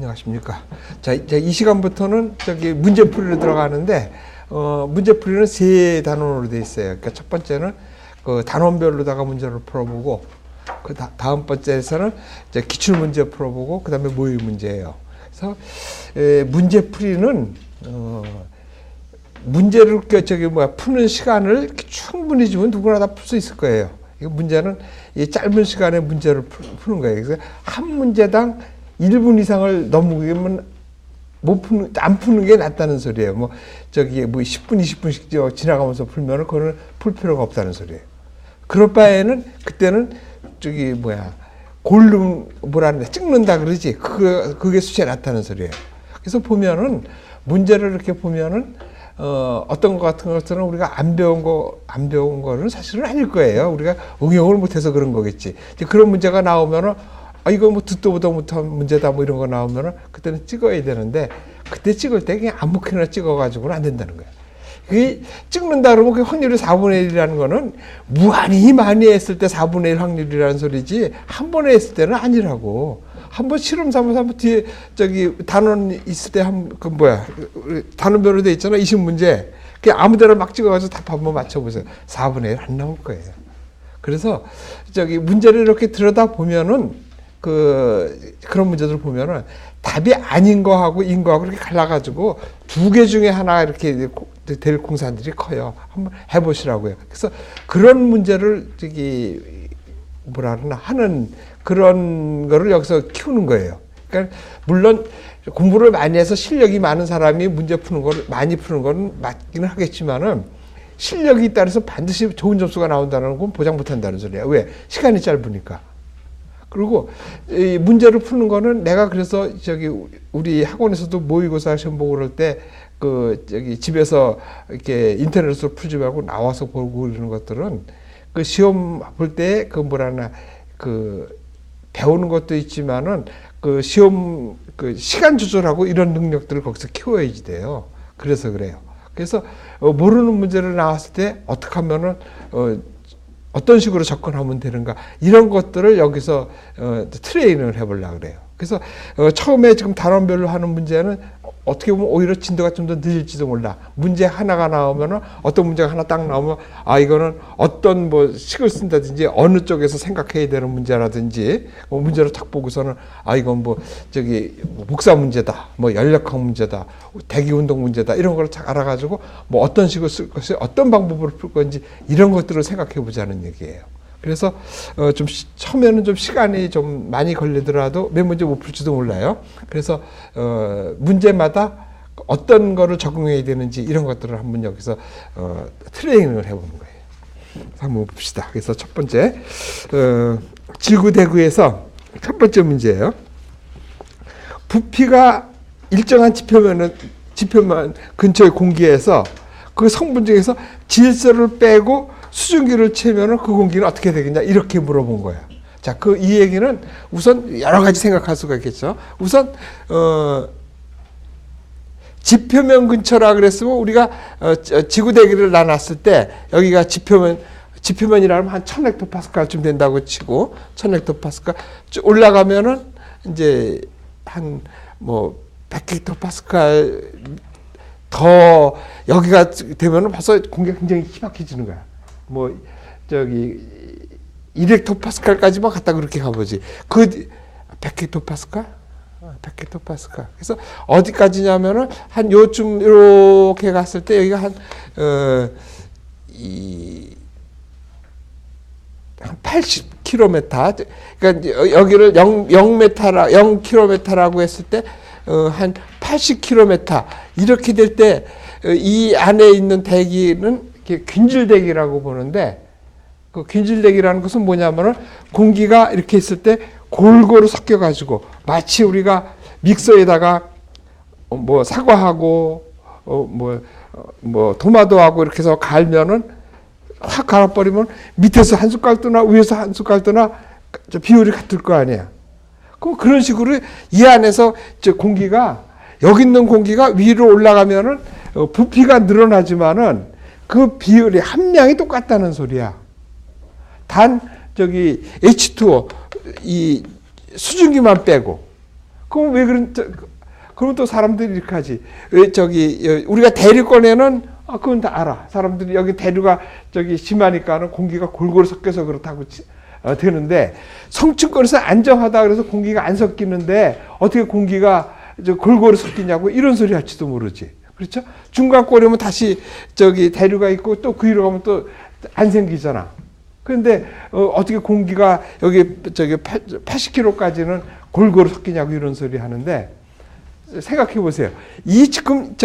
안녕하십니까. 자, 이제 이 시간부터는 저기 문제풀이로 들어가는데, 문제풀이는 세 단원으로 되어 있어요. 그러니까 첫 번째는 그 단원별로다가 문제를 풀어보고, 그 다음 번째에서는 이제 기출문제 풀어보고, 그 다음에 모의 문제예요. 그래서, 문제풀이는, 문제를 푸는 시간을 충분히 주면 누구나 다 풀 수 있을 거예요. 이 문제는 이 짧은 시간에 문제를 푸는 거예요. 그래서 한 문제당 1분 이상을 넘으면 안 푸는 게 낫다는 소리예요. 뭐 10분, 20분씩 지나가면서 풀면은 그거는 풀 필요가 없다는 소리예요. 그럴 바에는 그때는 찍는다 그러지. 그게 수치에 낫다는 소리예요. 그래서 보면은 문제를 이렇게 보면은 어떤 것 같은 것들은 우리가 안 배운 거는 사실은 아닐 거예요. 우리가 응용을 못해서 그런 거겠지. 이제 그런 문제가 나오면은 이거 뭐 듣도 보도 못한 문제다 뭐 이런 거 나오면은 그때는 찍어야 되는데 그때 찍을 때 그냥 아무렇게나 찍어가지고는 안 된다는 거예요. 그게 찍는다 그러면 그 확률이 4분의 1이라는 거는 무한히 많이 했을 때 4분의 1 확률이라는 소리지 한 번에 했을 때는 아니라고. 한번 실험 삼아서 한번 뒤에 단원 있을 때 단원별로 돼 있잖아. 20문제. 그냥 아무 데나 막 찍어가지고 답 한번 맞춰보세요. 4분의 1 안 나올 거예요. 그래서 문제를 이렇게 들여다 보면은 그런 문제들 보면은 답이 아닌 거하고 인 거하고 이렇게 갈라가지고 두 개 중에 하나 이렇게 될 공산들이 커요. 한번 해보시라고요. 그래서 그런 문제를 하는 그런 거를 여기서 키우는 거예요. 그러니까 물론 공부를 많이 해서 실력이 많은 사람이 문제 푸는 걸 많이 푸는 건 맞기는 하겠지만은 실력이 있다 해서 반드시 좋은 점수가 나온다는 건 보장 못 한다는 소리예요. 왜? 시간이 짧으니까. 그리고 이 문제를 푸는 거는 내가 그래서 우리 학원에서도 모의고사 시험 보고 그럴 때 집에서 이렇게 인터넷으로 풀지 말고 나와서 보고 이런 것들은 그 시험 볼 때 배우는 것도 있지만은 시험 시간 조절하고 이런 능력들을 거기서 키워야지 돼요. 그래서 그래요. 그래서 모르는 문제를 나왔을 때 어떻게 하면은 어떤 식으로 접근하면 되는가 이런 것들을 여기서 트레이닝을 해보려고 그래요. 그래서 처음에 지금 단원별로 하는 문제는 어떻게 보면 오히려 진도가 좀 더 늦을지도 몰라. 문제 하나가 나오면은 어떤 문제가 하나 딱 나오면 이거는 어떤 식을 쓴다든지 어느 쪽에서 생각해야 되는 문제라든지 문제를 딱 보고서는 이건 복사 문제다, 연력학 문제다, 대기운동 문제다 이런 걸 딱 알아가지고 어떤 식으로 쓸 것이 어떤 방법으로 풀 건지 이런 것들을 생각해 보자는 얘기예요. 그래서 처음에는 좀 시간이 좀 많이 걸리더라도 몇 문제 못 풀지도 몰라요. 그래서 문제마다 어떤 거를 적용해야 되는지 이런 것들을 한번 여기서 트레이닝을 해보는 거예요. 한번 봅시다. 그래서 첫 번째 지구대구에서 첫 번째 문제예요. 부피가 일정한 지표면 근처의 공기에서 그 성분 중에서 질소를 빼고 수증기를 채면은 그 공기는 어떻게 되겠냐 이렇게 물어본 거예요. 자, 이 얘기는 우선 여러 가지 생각할 수가 있겠죠. 우선 지표면 근처라 그랬으면 우리가 지구대기를 나눴을 때 여기가 지표면이라면 한 1000헥토파스칼쯤 된다고 치고 1000헥토파스칼 올라가면은 이제 한 100헥토파스칼 더 여기가 되면은 벌써 공기가 굉장히 희박해지는 거야. 2헥토파스칼까지만 갔다 그렇게 가보지. 100헥토파스칼? 100헥토파스칼. 그래서 어디까지냐면은 한 요쯤 이렇게 갔을 때 여기가 한 80km. 그러니까 여기를 0km라고 했을 때 한 80km 이렇게 될 때 이 안에 있는 대기는 균질대기라고 보는데 그 균질대기라는 것은 뭐냐면은 공기가 이렇게 있을 때 골고루 섞여가지고 마치 우리가 믹서에다가 사과하고 토마토하고 이렇게 해서 갈면은 확 갈아버리면 밑에서 한 숟갈 뜨나 위에서 한 숟갈 뜨나 비율이 같을 거 아니야. 그럼 그런 식으로 이 안에서 공기가 여기 있는 공기가 위로 올라가면은 부피가 늘어나지만은 그 비율이 함량이 똑같다는 소리야. 단 H2O 이 수증기만 빼고 그럼 왜 그러면 또 사람들이 이렇게 하지. 왜 우리가 대류권에는 그건 다 알아. 사람들이 여기 대류가 심하니까는 공기가 골고루 섞여서 그렇다고 되는데, 성층권에서 안정하다 그래서 공기가 안 섞이는데 어떻게 공기가 골고루 섞이냐고 이런 소리 할지도 모르지. 그렇죠? 중간권에 오면 다시 대류가 있고 또 그 위로 가면 또 안 생기잖아. 그런데 어떻게 공기가 여기 80km까지는 골고루 섞이냐고 이런 소리 하는데, 생각해 보세요. 지금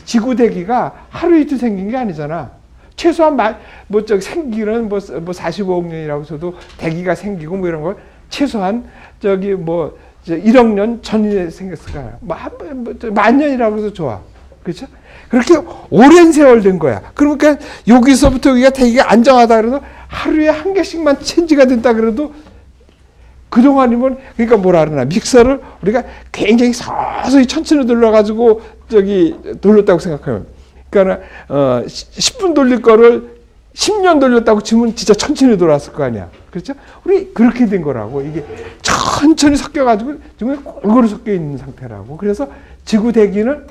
지구 대기가 하루 이틀 생긴 게 아니잖아. 최소한 생기는 45억 년이라고 해서도 대기가 생기고 뭐 이런 걸 최소한 1억 년 전에 생겼을 거야. 만 년이라고 해서 좋아. 그렇죠? 그렇게 오랜 세월 된 거야. 그러니까 여기서부터 여기가 대기가 안정하다 그래서 하루에 한 개씩만 체인지가 된다 그래도 그동안이면, 그러니까 뭐라 그러나, 믹서를 우리가 굉장히 서서히 천천히 돌려가지고 돌렸다고 생각하면, 그러니까 10분 돌릴 거를 10년 돌렸다고 치면 진짜 천천히 돌았을 거 아니야. 그렇죠? 우리 그렇게 된 거라고. 이게 천천히 섞여가지고 지금 골고루 섞여 있는 상태라고. 그래서 지구 대기는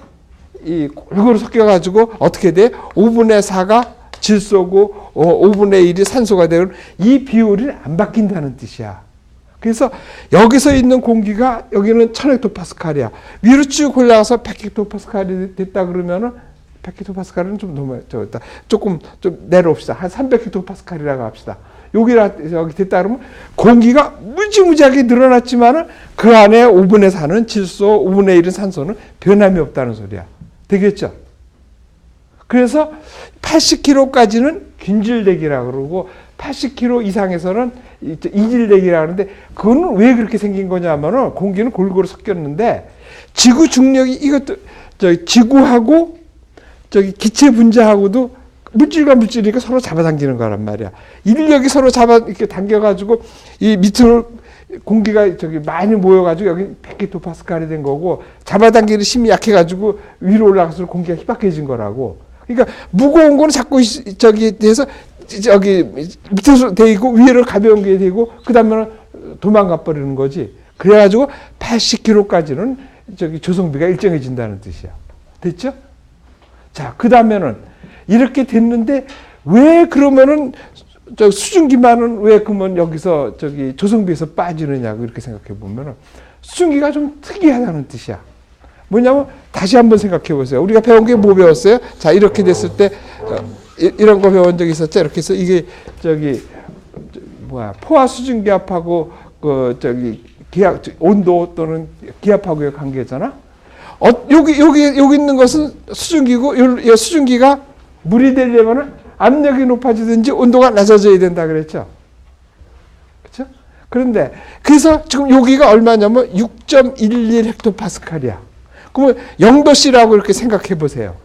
이 골고루 섞여가지고 어떻게 돼? 5분의 4가 질소고 5분의 1이 산소가 되는 이 비율이 안 바뀐다는 뜻이야. 그래서 여기서 있는 공기가 여기는 1000헥토파스칼이야. 위로 쭉 올라가서 100헥토파스칼이 됐다 그러면은 100헥토파스칼은 좀 너무 조금 좀 내려옵시다. 한 300헥토파스칼이라고 합시다. 여기 됐다 그러면 공기가 무지무지하게 늘어났지만은 그 안에 5분의 4는 질소, 5분의 1은 산소는 변함이 없다는 소리야. 되겠죠? 그래서 80km까지는 균질대기라고 그러고 80km 이상에서는 이질대기라고 하는데, 그거는 왜 그렇게 생긴 거냐면은 공기는 골고루 섞였는데 지구 중력이 이것도 지구하고 기체 분자하고도 물질과 물질이니까 서로 잡아당기는 거란 말이야. 인력이 서로 이렇게 당겨가지고 이 밑으로 공기가 많이 모여가지고 여기 100헥토파스칼이 된 거고, 잡아당기는 힘이 약해가지고 위로 올라갈수록 공기가 희박해진 거라고. 그러니까 무거운 거는 자꾸 돼서 밑에서 돼 있고 위로 가벼운 게 되고 그 다음에는 도망가 버리는 거지. 그래가지고 80km까지는 조성비가 일정해진다는 뜻이야. 됐죠? 자, 그 다음에는 이렇게 됐는데 왜 그러면은 수증기만은 왜 그러면 여기서 조성비에서 빠지느냐고 이렇게 생각해 보면은 수증기가 좀 특이하다는 뜻이야. 뭐냐면 다시 한번 생각해 보세요. 우리가 배운 게 뭐 배웠어요? 자, 이렇게 됐을 때 이런 거 배운 적이 있었죠. 이렇게 해서 이게 포화 수증기압하고 기압 온도 또는 기압하고의 관계잖아. 여기 있는 것은 수증기고, 이 수증기가 물이 되려면 압력이 높아지든지 온도가 낮아져야 된다 그랬죠. 그렇죠? 그런데 그래서 지금 여기가 얼마냐면 6.11 헥토파스칼이야. 그러면 0도씨라고 이렇게 생각해 보세요.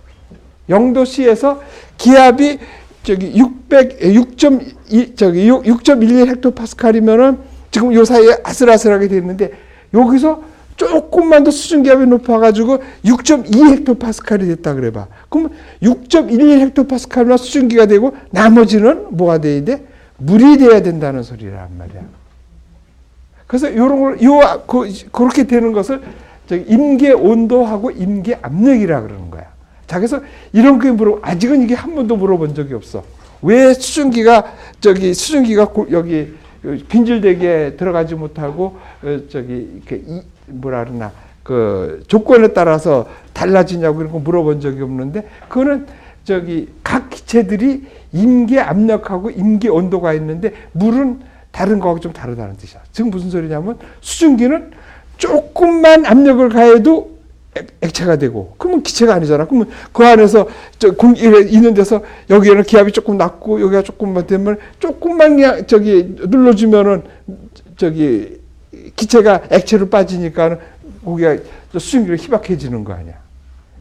0도씨에서 기압이 6.11 헥토파스칼이면은 지금 요 사이에 아슬아슬하게 됐는데, 여기서 조금만 더 수증기압이 높아가지고 6.2 헥토파스칼이 됐다 그래봐. 그럼 6.11 헥토파스칼이나 수증기가 되고 나머지는 뭐가 돼야 돼? 물이 돼야 된다는 소리란 말이야. 그래서 이런 걸 그렇게 되는 것을 임계 온도하고 임계 압력이라 그러는 거야. 자, 그래서 이런 게 아직은 이게 한 번도 물어본 적이 없어. 왜 수증기가 여기 균질대기에 들어가지 못하고 이렇게 뭐라 그러나 조건에 따라서 달라지냐고 이런 거 물어본 적이 없는데, 그거는 각 기체들이 임계 압력하고 임계 온도가 있는데 물은 다른 거하고 좀 다르다는 뜻이야. 지금 무슨 소리냐면 수증기는 조금만 압력을 가해도 액체가 되고, 그러면 기체가 아니잖아. 그러면 그 안에서 있는 데서 여기에는 기압이 조금 낮고 여기가 조금만 되면 조금만 눌러주면은 기체가 액체로 빠지니까 거기가 수증기로 희박해지는 거 아니야.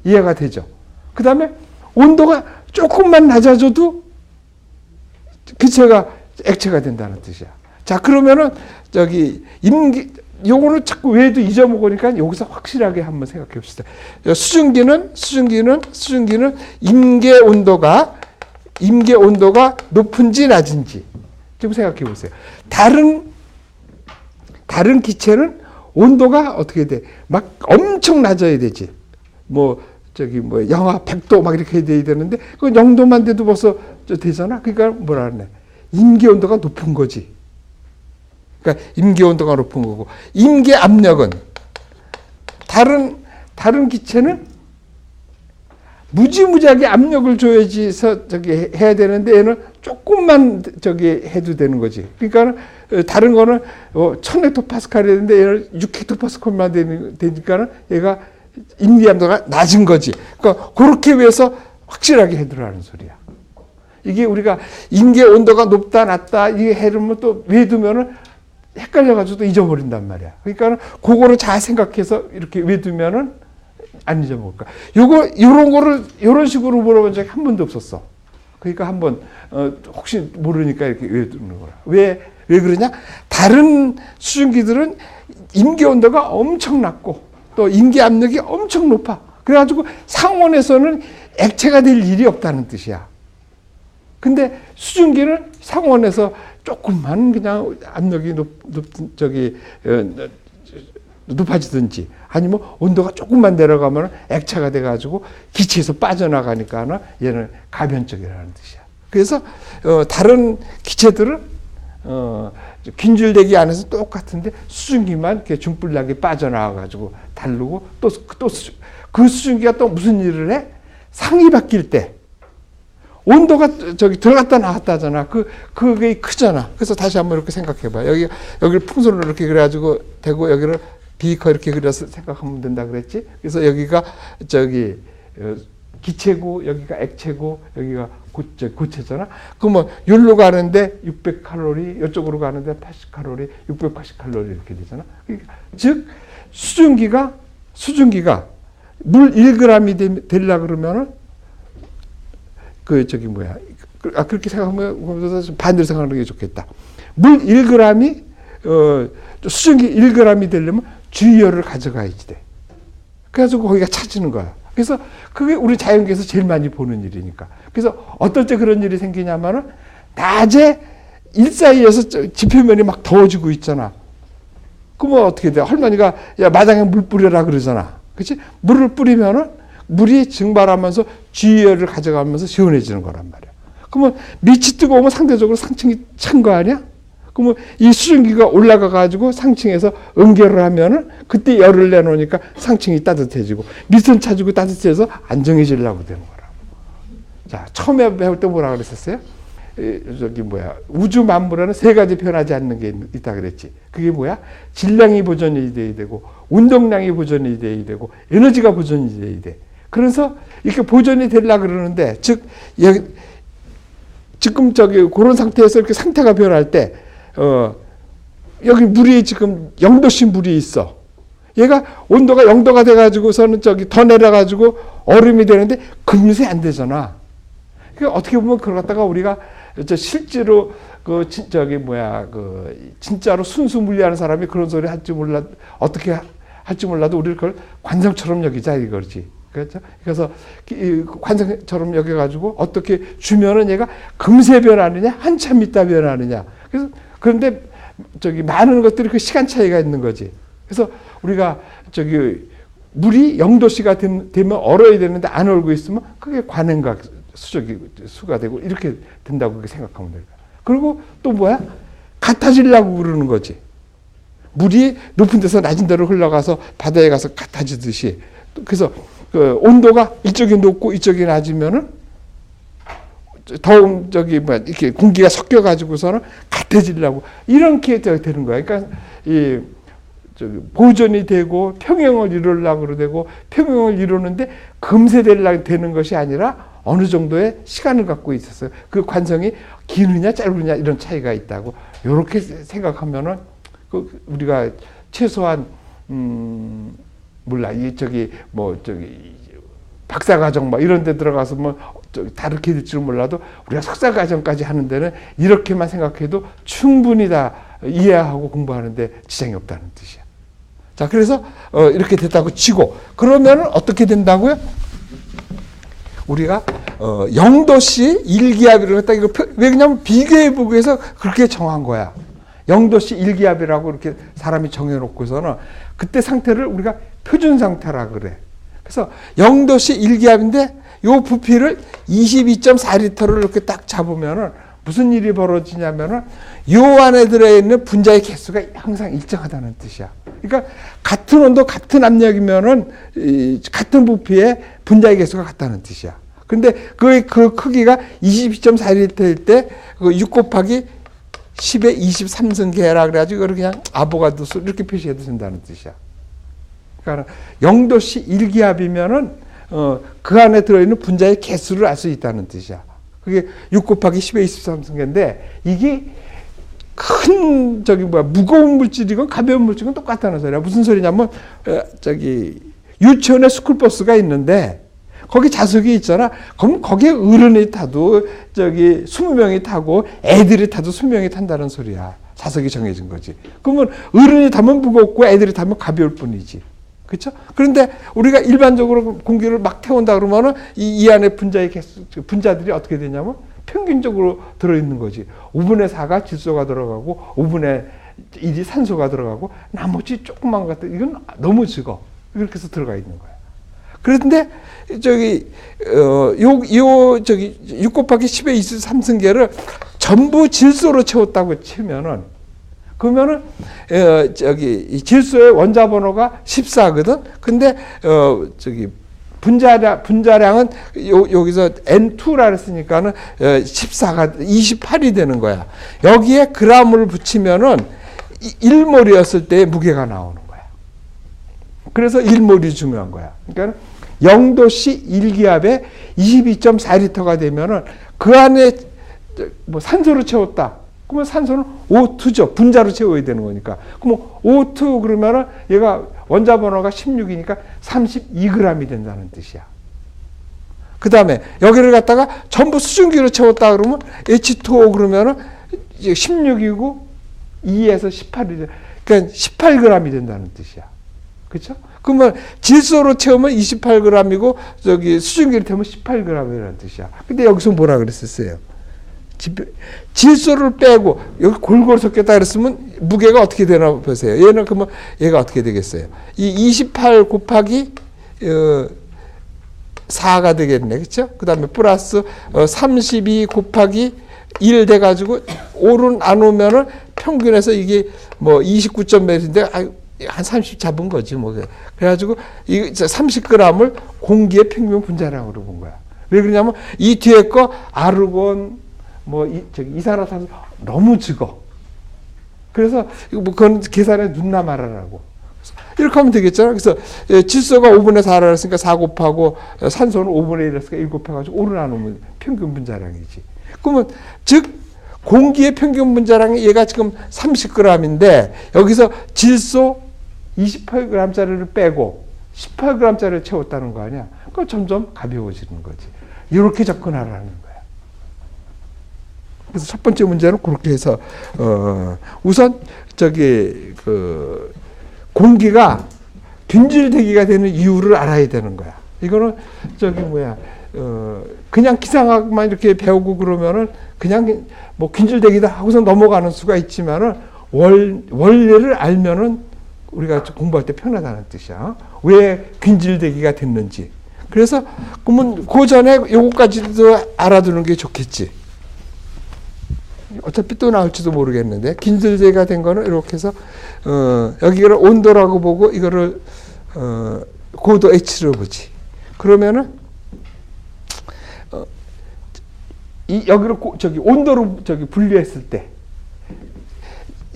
이해가 되죠? 그 다음에 온도가 조금만 낮아져도 기체가 액체가 된다는 뜻이야. 자, 그러면은 요거는 자꾸 외에도 잊어먹으니까 여기서 확실하게 한번 생각해 봅시다. 수증기는 임계 온도가 높은지 낮은지 좀 생각해 보세요. 다른 기체는 온도가 어떻게 돼? 막 엄청 낮아야 되지. 영하 100도 막 이렇게 돼야 되는데, 그 0도만 돼도 벌써 되잖아. 그러니까 뭐라 그러네. 임계 온도가 높은 거지. 그러니까 임계 온도가 높은 거고, 임계 압력은 다른 기체는 무지무지하게 압력을 줘야지서 해야 되는데, 얘는 조금만 해도 되는 거지. 그러니까 다른 거는 1000헥토파스칼이 되는데 얘는 6헥토파스칼만 되니까는 얘가 임계 압력가 낮은 거지. 그러니까 그렇게 위해서 확실하게 해두라는 소리야. 이게 우리가 임계 온도가 높다 낮다 이게 해두면 또 외두면은 헷갈려가지고 또 잊어버린단 말이야. 그러니까 그거를 잘 생각해서 이렇게 외두면은 안 잊어먹을 거야. 요런 거를 요런 식으로 물어본 적이 한 번도 없었어. 그러니까 한번 혹시 모르니까 이렇게 외두는 거야. 왜 그러냐? 다른 수증기들은 임계 온도가 엄청 낮고 또 임계 압력이 엄청 높아. 그래가지고 상온에서는 액체가 될 일이 없다는 뜻이야. 근데 수증기는 상온에서 조금만 그냥 압력이 높아지든지 아니면 온도가 조금만 내려가면 액체가 돼가지고 기체에서 빠져나가니까 얘는 가변적이라는 뜻이야. 그래서 다른 기체들은 균질대기 안에서 똑같은데 수증기만 이렇게 중불나게 빠져나와가지고 다르고 또 그 수증기가 또 무슨 일을 해? 상이 바뀔 때 온도가 들어갔다 나왔다 하잖아. 그게 크잖아. 그래서 다시 한번 이렇게 생각해봐. 여기를 풍선으로 이렇게 그래가지고 대고 여기를 비커 이렇게 그려서 생각하면 된다 그랬지. 그래서 여기가 기체고 여기가 액체고 여기가 고체잖아. 그러면 여기로 가는데 600칼로리, 이쪽으로 가는데 80칼로리, 680칼로리 이렇게 되잖아. 즉 수증기가 물 1g이 되려고 그러면은 그렇게 생각하면 반대로 생각하는 게 좋겠다. 물 1g이 수증기 1g이 되려면 주위열을 가져가야지 돼. 그래가지고 거기가 차지는 거야. 그래서 그게 우리 자연계에서 제일 많이 보는 일이니까. 그래서 어떨 때 그런 일이 생기냐면은 낮에 일사이에서 지표면이 막 더워지고 있잖아. 그러면 어떻게 돼? 할머니가 야 마당에 물 뿌려라 그러잖아. 그렇지? 물을 뿌리면은 물이 증발하면서 주위열을 가져가면서 시원해지는 거란 말이야. 그러면 밑이 뜨거우면 상대적으로 상층이 찬 거 아니야? 그러면 이 수증기가 올라가 가지고 상층에서 응결을 하면은 그때 열을 내놓으니까 상층이 따뜻해지고 밑은 차지고 따뜻해져서 안정해지려고 되는 거라고. 자, 처음에 배울 때 뭐라 그랬었어요? 우주 만물에는 세 가지 변하지 않는 게 있다 그랬지. 그게 뭐야? 질량이 보존이 돼야 되고 운동량이 보존이 돼야 되고 에너지가 보존이 돼야 돼. 그래서 이렇게 보존이 되려고 그러는데 지금 그런 상태에서 이렇게 상태가 변할 때 여기 물이 지금 0도씩 물이 있어. 얘가 온도가 0도가 돼가지고서는 더 내려가지고 얼음이 되는데 금세 안 되잖아. 그러니까 어떻게 보면 그걸 갖다가 우리가 실제로 진짜로 순수 물리하는 사람이 그런 소리 할지 몰라 어떻게 할지 몰라도 우리를 그걸 관성처럼 여기자 이거지. 그렇죠? 그래서 관성처럼 여겨가지고 어떻게 주면은 얘가 금세 변하느냐 한참 있다 변하느냐. 그런데 많은 것들이 그 시간 차이가 있는 거지. 그래서 우리가 물이 0도씨가 되면 얼어야 되는데 안 얼고 있으면 그게 관행각 수가 되고 이렇게 된다고 그렇게 생각하면 돼요. 그리고 또 뭐야? 같아지려고 그러는 거지. 물이 높은 데서 낮은 데로 흘러가서 바다에 가서 같아지듯이. 그래서 온도가 이쪽이 높고 이쪽이 낮으면은 더운 이렇게 공기가 섞여 가지고서는 같아지려고 이렇게 되는 거야. 그러니까 보존이 되고 평형을 이루려고 되고 평형을 이루는데 금세 되는 것이 아니라 어느 정도의 시간을 갖고 있었어요. 그 관성이 기느냐 짧으냐 이런 차이가 있다고. 이렇게 생각하면은 우리가 최소한 몰라 박사과정 이런 데 들어가서 다르게 될 줄 몰라도 우리가 석사과정까지 하는 데는 이렇게만 생각해도 충분히 다 이해하고 공부하는데 지장이 없다는 뜻이야. 자, 그래서 이렇게 됐다고 치고 그러면은 어떻게 된다고요? 우리가 0도씨 1기압이라고 했다. 이거 왜냐면 비교해보기 위해서 그렇게 정한 거야. 0도씨 일기압이라고 이렇게 사람이 정해놓고서는 그때 상태를 우리가 표준 상태라 그래. 그래서 0도씨 일기압인데 요 부피를 22.4리터를 이렇게 딱 잡으면은 무슨 일이 벌어지냐면은 요 안에 들어있는 분자의 개수가 항상 일정하다는 뜻이야. 그러니까 같은 온도, 같은 압력이면은 같은 부피의 분자의 개수가 같다는 뜻이야. 근데 그 크기가 22.4리터일 때 6 곱하기 10의 23승계라 그래가지고 이걸 그냥 아보가드 수 이렇게 표시해도 된다는 뜻이야. 그러니까 0도씨 일기압이면은 그 안에 들어있는 분자의 개수를 알 수 있다는 뜻이야. 그게 6 곱하기 10의 23승계인데 이게 큰 무거운 물질이건 가벼운 물질이건 똑같다는 소리야. 무슨 소리냐면 유치원에 스쿨버스가 있는데 거기 좌석이 있잖아. 그럼 거기에 어른이 타도 20명이 타고 애들이 타도 20명이 탄다는 소리야. 좌석이 정해진 거지. 그러면 어른이 타면 무겁고 애들이 타면 가벼울 뿐이지. 그렇죠? 그런데 우리가 일반적으로 공기를 막 태운다 그러면은 이 안에 분자들이 어떻게 되냐면 평균적으로 들어있는 거지. 5분의 4가 질소가 들어가고 5분의 1이 산소가 들어가고 나머지 조그만 것들 이건 너무 적어. 이렇게 해서 들어가 있는 거야. 그런데 6 곱하기 10의 23승계를 전부 질소로 채웠다고 치면은 그러면은 질소의 원자 번호가 14거든. 근데 분자량은 여기서 N2라 그랬으니까는 14가 28이 되는 거야. 여기에 g을 붙이면은 1몰이었을 때 무게가 나오는 거야. 그래서 1몰이 중요한 거야. 그러니까 0도씨 일기압에 22.4리터가 되면은 그 안에 뭐 산소를 채웠다. 그러면 산소는 O2죠. 분자로 채워야 되는 거니까. 그럼 O2 그러면은 얘가 원자 번호가 16이니까 32g이 된다는 뜻이야. 그 다음에 여기를 갖다가 전부 수증기로 채웠다 그러면 H2O 그러면은 16이고 2에서 18이 그러니까 18g이 된다는 뜻이야. 그렇죠? 그러면 질소로 채우면 28g이고 수증기를 태우면 18g이라는 뜻이야. 근데 여기서 뭐라 그랬었어요? 질소를 빼고 여기 골고루 섞였다 그랬으면 무게가 어떻게 되나 보세요. 얘는 그러면 얘가 어떻게 되겠어요? 이 28 곱하기 4가 되겠네. 그렇죠? 그다음에 플러스 32 곱하기 1 돼 가지고 5로 나누면은 평균에서 이게 뭐 29점 몇인데 한 30 잡은 거지 뭐. 그래가지고 이 30g을 공기의 평균 분자량으로 본 거야. 왜 그러냐면 이 뒤에 거 아르곤 이산화탄소 너무 적어. 그래서 뭐 그건 계산에 눈나 말아라고. 이렇게 하면 되겠잖아. 그래서 질소가 5분의 4라 했으니까 4 곱하고 산소는 5분의 1 했으니까 1 곱해가지고 5로 나누면 평균 분자량이지. 그러면 즉 공기의 평균 분자량이 얘가 지금 30g인데 여기서 질소 28g짜리를 빼고 18g짜리를 채웠다는 거 아니야. 그럼 점점 가벼워지는 거지. 이렇게 접근하라는 거야. 그래서 첫 번째 문제는 그렇게 해서 우선 공기가 균질대기가 되는 이유를 알아야 되는 거야. 이거는 그냥 기상학만 이렇게 배우고 그러면은 그냥 뭐 균질대기다 하고서 넘어가는 수가 있지만은 원리를 알면은 우리가 공부할 때 편하다는 뜻이야. 왜 균질대기가 됐는지. 그래서 그러면 그 전에 요거까지도 알아두는 게 좋겠지. 어차피 또 나올지도 모르겠는데 균질대기가 된 거는 이렇게 해서 여기를 온도라고 보고 이거를 고도 H로 보지. 그러면은 여기를 온도로 분류했을 때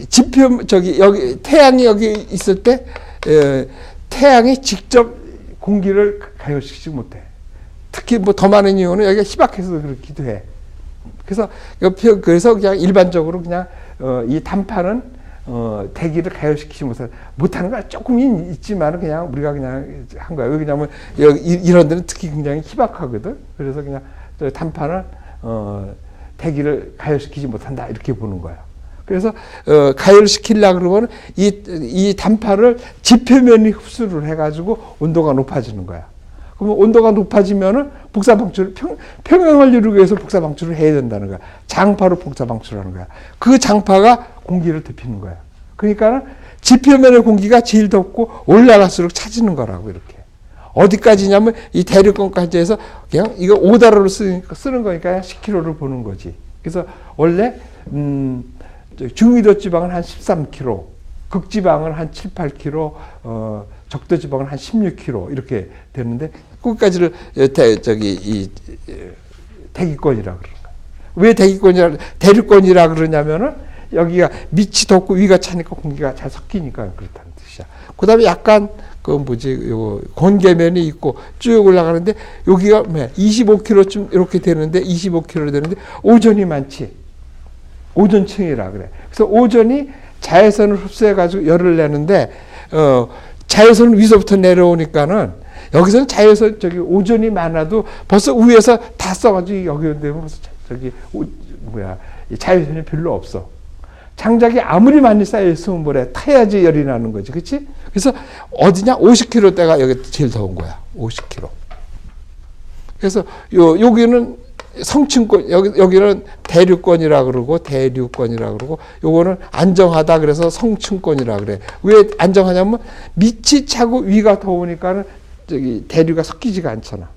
지표 여기 태양이 여기 있을 때 태양이 직접 공기를 가열시키지 못해. 특히 뭐 더 많은 이유는 여기가 희박해서 그렇기도 해. 그래서 그냥 일반적으로 그냥 이 단판은 대기를 가열시키지 못하는 거 조금 있지만 그냥 우리가 그냥 한 거야. 왜냐하면 이런 데는 특히 굉장히 희박하거든. 그래서 그냥 단판은 대기를 가열시키지 못한다 이렇게 보는 거야. 그래서 가열시키려고 그러면 이 단판을 지표면이 흡수를 해가지고 온도가 높아지는 거야. 그러면 온도가 높아지면은 복사 방출, 평형을 이루기 위해서 복사 방출을 해야 된다는 거야. 장파로 복사 방출하는 거야. 그 장파가 공기를 데피는 거야. 그러니까 지표면의 공기가 제일 덥고 올라갈수록 차지는 거라고, 이렇게. 어디까지냐면 이 대륙권까지 해서 그냥 이거 5달러로 쓰는 거니까 10km를 보는 거지. 그래서 원래 중위도 지방은 한 13km, 극지방은 한 7, 8km, 적도 지방은 한 16km 이렇게 되는데 거기까지를 대기권이라 그러는 거야. 왜 대륙권이라 그러냐면은 여기가 밑이 덥고 위가 차니까 공기가 잘 섞이니까 그렇다는 뜻이야. 그다음에 약간 요 건개면이 있고 쭉 올라가는데 여기가 25km쯤 이렇게 되는데 25km 되는데 오존이 많지. 오존층이라 그래. 그래서 오존이 자외선을 흡수해 가지고 열을 내는데 자외선은 위서부터 내려오니까는 여기서는 자외선 오존이 많아도 벌써 위에서 다 써가지고 여기 되면 벌써 자외선이 별로 없어. 장작이 아무리 많이 쌓여 있으면 뭐래 타야지 열이 나는 거지, 그렇지? 그래서 어디냐 50km대가 여기 제일 더운 거야, 50km. 그래서 여기는 성층권, 여기는 대륙권이라 그러고 요거는 안정하다 그래서 성층권이라 그래. 왜 안정하냐면 밑이 차고 위가 더우니까는 대류가 섞이지가 않잖아.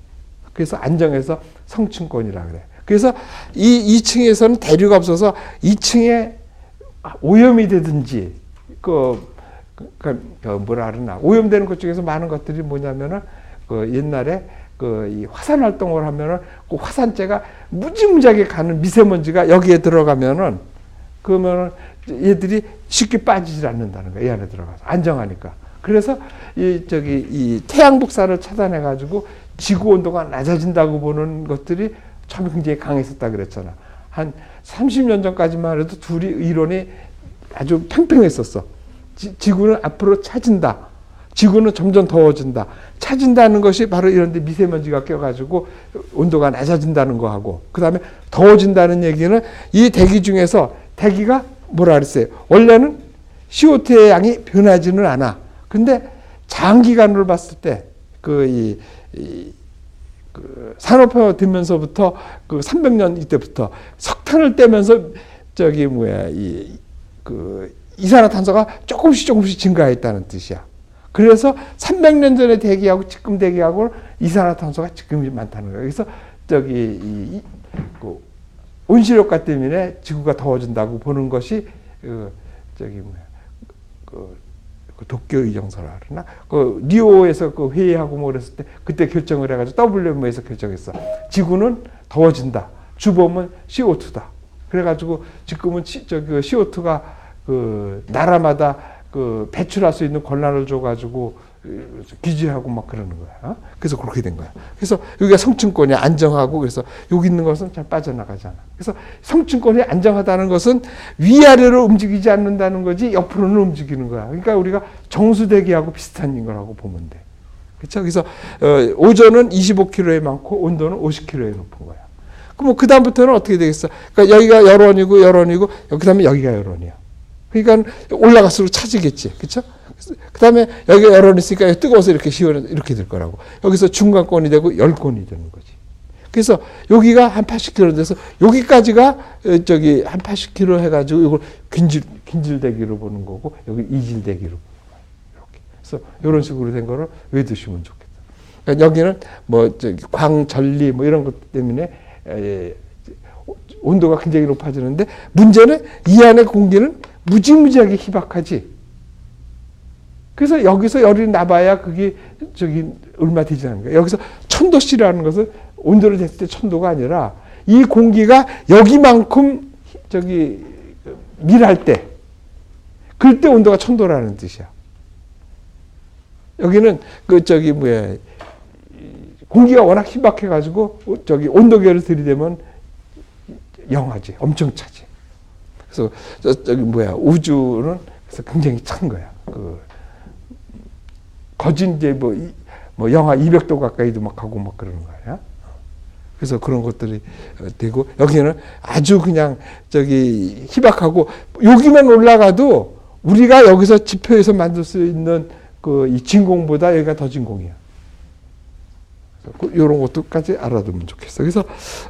그래서 안정해서 성층권이라 그래. 그래서 이 2층에서는 대류가 없어서 2층에 오염이 되든지 뭐라 그러나 오염되는 것 중에서 많은 것들이 뭐냐면은 옛날에 이 화산 활동을 하면은 그 화산재가 무지무지하게 가는 미세먼지가 여기에 들어가면은 그러면은 얘들이 쉽게 빠지질 않는다는 거야. 이 안에 들어가서 안정하니까. 그래서 이 태양 복사를 차단해 가지고 지구 온도가 낮아진다고 보는 것들이 처음에 굉장히 강했었다 그랬잖아. 한 30년 전까지만 해도 둘이 이론이 아주 팽팽했었어. 지구는 앞으로 차진다. 지구는 점점 더워진다. 차진다는 것이 바로 이런 데 미세먼지가 껴가지고 온도가 낮아진다는 거하고, 그 다음에 더워진다는 얘기는 이 대기 중에서 대기가 뭐라 그랬어요? 원래는 CO2의 양이 변하지는 않아. 근데 장기간으로 봤을 때 산업화가 되면서부터 300년 이때부터 석탄을 떼면서 이산화탄소가 조금씩 증가했다는 뜻이야. 그래서 300년 전에 대기하고 지금 대기하고 이산화탄소가 지금 많다는 거예요. 그래서 온실효과 때문에 지구가 더워진다고 보는 것이 도쿄 의정서라 그러나 리오에서 회의하고 뭐 그랬을 때 그때 결정을 해가지고 WMO에서 결정했어. 지구는 더워진다. 주범은 CO2다. 그래가지고 지금은 CO2가 나라마다 배출할 수 있는 권한을 줘가지고 규제하고 막 그러는 거야. 그래서 그렇게 된 거야. 그래서 여기가 성층권이 안정하고, 그래서 여기 있는 것은 잘 빠져나가잖아. 그래서 성층권이 안정하다는 것은 위아래로 움직이지 않는다는 거지 옆으로는 움직이는 거야. 그러니까 우리가 정수대기하고 비슷한 거라고 보면 돼. 그렇죠? 그래서 오존은 25km에 많고 온도는 50km에 높은 거야. 그럼 그 다음부터는 어떻게 되겠어? 그러니까 여기가 열원이고 그다음에 여기가 열원이야. 그러니까 올라갈수록 차지겠지. 그렇죠? 그 다음에 여기가 열원이 있으니까 뜨거워서 이렇게 이렇게 될 거라고. 여기서 중간권이 되고 열권이 되는 거지. 그래서 여기가 한 80km 돼서 여기까지가 한 80km 해가지고 이걸 긴질대기로 보는 거고, 여기 이질대기로 보는 거야. 이렇게. 그래서 이런 식으로 된 거를 외두시면 좋겠다. 그러니까 여기는 광전리 이런 것 때문에 온도가 굉장히 높아지는데, 문제는 이 안에 공기는 무지무지하게 희박하지. 그래서 여기서 열이 나봐야 그게 얼마 되지 않는 거야. 여기서 1000도씨라는 것은 온도를 쟀을 때 1000도가 아니라 이 공기가 여기만큼 밀할 때, 그럴 때 온도가 1000도라는 뜻이야. 여기는 공기가 워낙 희박해가지고 온도계를 들이대면 영하지, 엄청 차지. 그래서 우주는 그래서 굉장히 찬 거야. 거진 이제 영하 200도 가까이도 막 가고 막 그러는 거야. 그래서 그런 것들이 되고, 여기는 아주 그냥 희박하고, 여기만 올라가도 우리가 여기서 지표에서 만들 수 있는 이 진공보다 여기가 더 진공이야. 이런 것도까지 알아두면 좋겠어. 그래서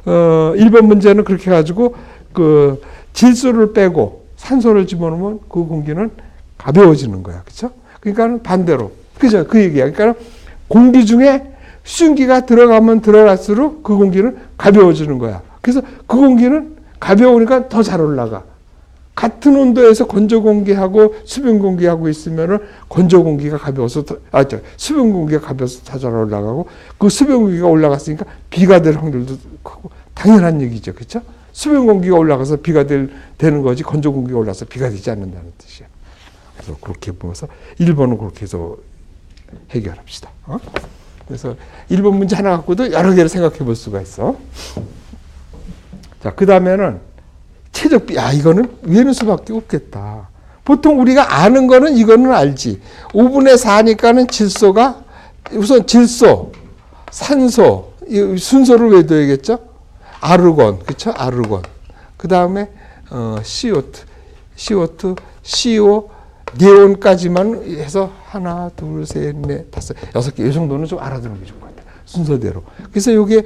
1번 문제는 그렇게 해가지고 그 질소를 빼고 산소를 집어넣으면 그 공기는 가벼워지는 거야. 그렇죠? 그러니까 반대로. 그죠? 그 얘기야. 그러니까 공기 중에 수증기가 들어가면 들어갈수록 그 공기는 가벼워지는 거야. 그래서 그 공기는 가벼우니까 더 잘 올라가. 같은 온도에서 건조 공기하고 수분 공기하고 있으면은 건조 공기가 가벼워서 수분 공기가 가벼워서 더 잘 올라가고, 그 수분 공기가 올라갔으니까 비가 될 확률도 크고 당연한 얘기죠. 그렇죠? 수분 공기가 올라가서 비가 되는 거지, 건조 공기가 올라서 비가 되지 않는다는 뜻이야. 그래서 그렇게 보면서 1번은 그렇게 해서 해결합시다. 그래서 1번 문제 하나 갖고도 여러 개를 생각해 볼 수가 있어. 자, 그 다음에는 최적비. 이거는 외우는 수밖에 없겠다. 보통 우리가 아는 거는 이거는 알지. 5분의 4니까는 질소가, 우선 질소, 산소, 이 순서를 외워야겠죠? 아르곤, 그쵸? 아르곤. 그 다음에, CO2, CO, 네온까지만 해서 하나, 둘, 셋, 넷, 다섯, 6개. 이 정도는 좀 알아두는 게 좋을 것 같아요. 순서대로. 그래서 이게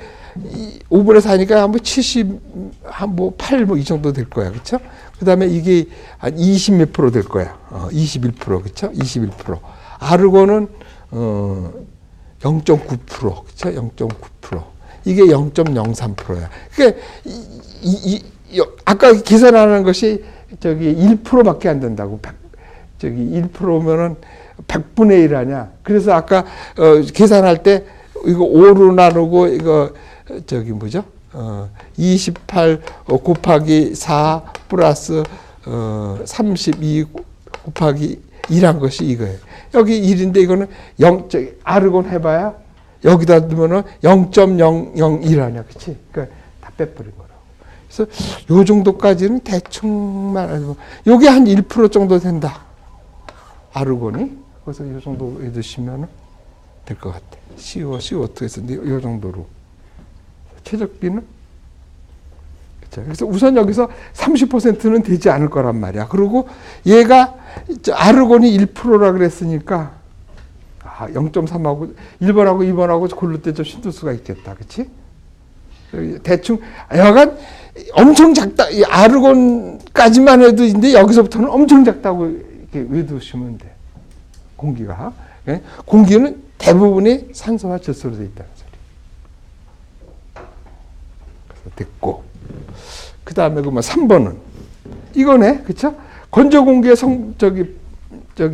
5분의 4니까 한 70, 한 8, 이 정도 될 거야. 그쵸? 그 다음에 이게 한 20 몇 프로 될 거야. 21%, 그쵸? 21%. 아르곤은, 0.9%, 그쵸? 0.9%. 이게 0.03%야. 그러니까, 아까 계산하는 것이 1%밖에 안 된다고. 1%면은 100분의 1 아니야. 그래서 아까, 계산할 때, 이거 5로 나누고, 이거, 뭐죠? 28 곱하기 4 플러스, 32 곱하기 1한 것이 이거예요. 여기 1인데 이거는 아르곤 해봐야 여기다 두면은 0.001 아니야. 그치? 그러니까 다 빼버린 거라고. 그래서 요 정도까지는 대충만 알고, 요게 한 1% 정도 된다. 아르곤이. 그래서 요 정도 해두시면 될 것 같아. CO2 했었는데, 요 정도로. 최적비는? 그렇죠. 그래서 우선 여기서 30%는 되지 않을 거란 말이야. 그리고 얘가, 아르곤이 1%라 그랬으니까, 0.3하고, 1번하고 2번하고 고를 때 좀 힘들 수가 있겠다. 그치? 대충, 여간 엄청 작다. 이 아르곤까지만 해도 있는데, 여기서부터는 엄청 작다고 이렇게 외두시면 돼. 공기가. 공기는 대부분이 산소와 질소로 되어 있다는 소리. 그래서 됐고. 그 다음에 그러면 3번은 이거네. 그쵸? 건조 공기의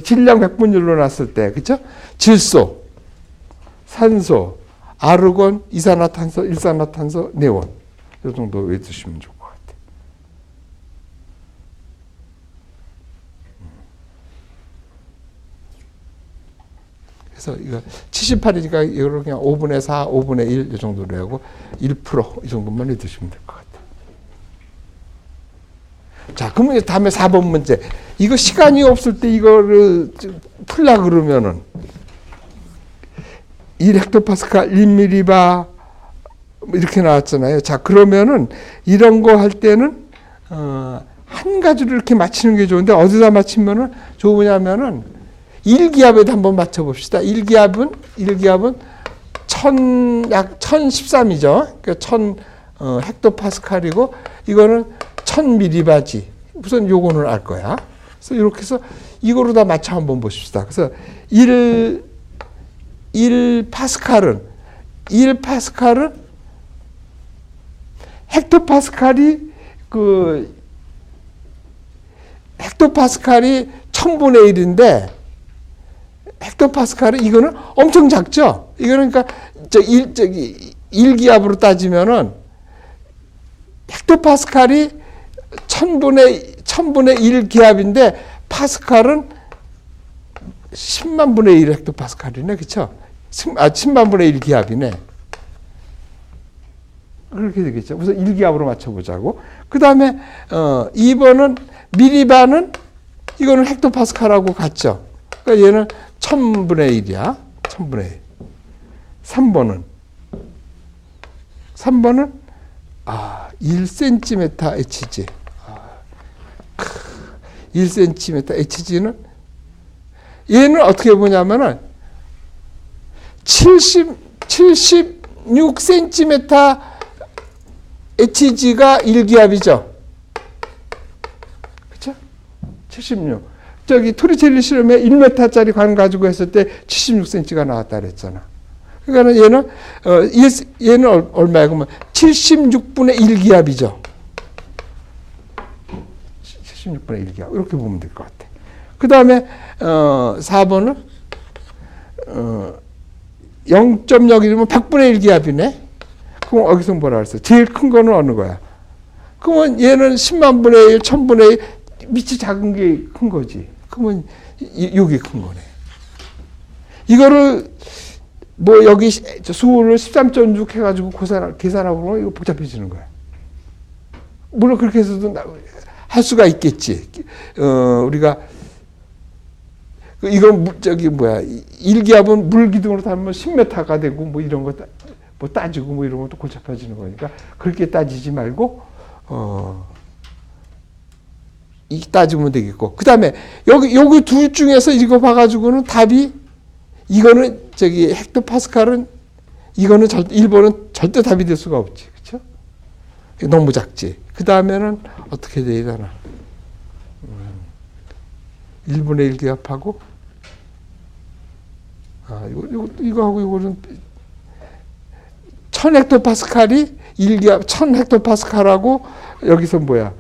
질량 백분율로 놨을 때, 그쵸? 질소, 산소, 아르곤, 이산화탄소, 일산화탄소, 네온. 이 정도 외두시면 좋을 것 같아요. 그래서 이거 78이니까 이걸 그냥 5분의 4, 5분의 1 이 정도로 하고 1% 이 정도만 해두시면 될 것 같아요. 자, 그러면 다음에 4번 문제. 이거 시간이 없을 때 이거를 풀라 그러면은 1헥토파스칼 1m바 이렇게 나왔잖아요. 자, 그러면은 이런 거 할 때는 한 가지로 이렇게 맞히는 게 좋은데 어디다 맞히면은 좋으냐면은 1기압에도 한번 맞춰봅시다. 1기압은 약 1013이죠. 그러니까 1000 헥토파스칼이고 이거는 1000m바지. 우선 요거는 알 거야. 그래서 이렇게 해서 이거로 다 맞춰 한번 보십시다. 그래서 1파스칼은 헥토파스칼이 1000분의 1인데 헥토파스칼은 이거는 엄청 작죠. 이거는 그러니까 1기압으로 따지면은 헥토파스칼이 1000분의 1 기압인데 파스칼은 10만 분의 1 헥토파스칼이네. 그쵸? 10만 분의 1 기압이네. 그렇게 되겠죠. 우선 1기압으로 맞춰보자고. 그 다음에 2번은 미리바는 이거는 헥토파스칼하고 같죠. 그러니까 얘는 1000분의 1이야. 1000분의 1. 3번은 1cm Hg. 1cm Hg는 얘는 어떻게 보냐면은 70 76cm HG가 1기압이죠. 그쵸? 76. 저기 토리첼리 실험에 1m짜리 관 가지고 했을 때 76cm가 나왔다 그랬잖아. 그러니까 얘는 얼마야? 그러면 76분의 1기압이죠. 76분의 1기압. 이렇게 보면 될 것 같아. 그 다음에 4번은 0.01이면 100분의 1기압이네. 그럼 여기서 뭐라 그랬어? 제일 큰 거는 어느 거야? 그러면 얘는 10만 분의 1, 1000분의 1, 밑이 작은 게 큰 거지. 그러면 이게 큰 거네. 이거를 뭐 여기 수를 13.6 해가지고 계산하고 그러면 이거 복잡해지는 거야. 물론 그렇게 해서도 할 수가 있겠지. 우리가 이건 저기 뭐야 1기압은 물 기둥으로 따면 10m가 되고 뭐 이런 거 뭐 따지고 뭐 이런 것도 골치 아파지는 거니까 그렇게 따지지 말고 이 따지면 되겠고 그 다음에 여기 둘 중에서 이거 봐가지고는 답이 이거는 저기 헥토파스칼은 이거는 1번은 절대 답이 될 수가 없지. 그렇죠? 너무 작지. 그 다음에는 어떻게 돼야 되나? 1분의 1기압하고 이거하고 이거는 1000헥토파스칼이 1기압 1000헥토파스칼하고 여기서 뭐야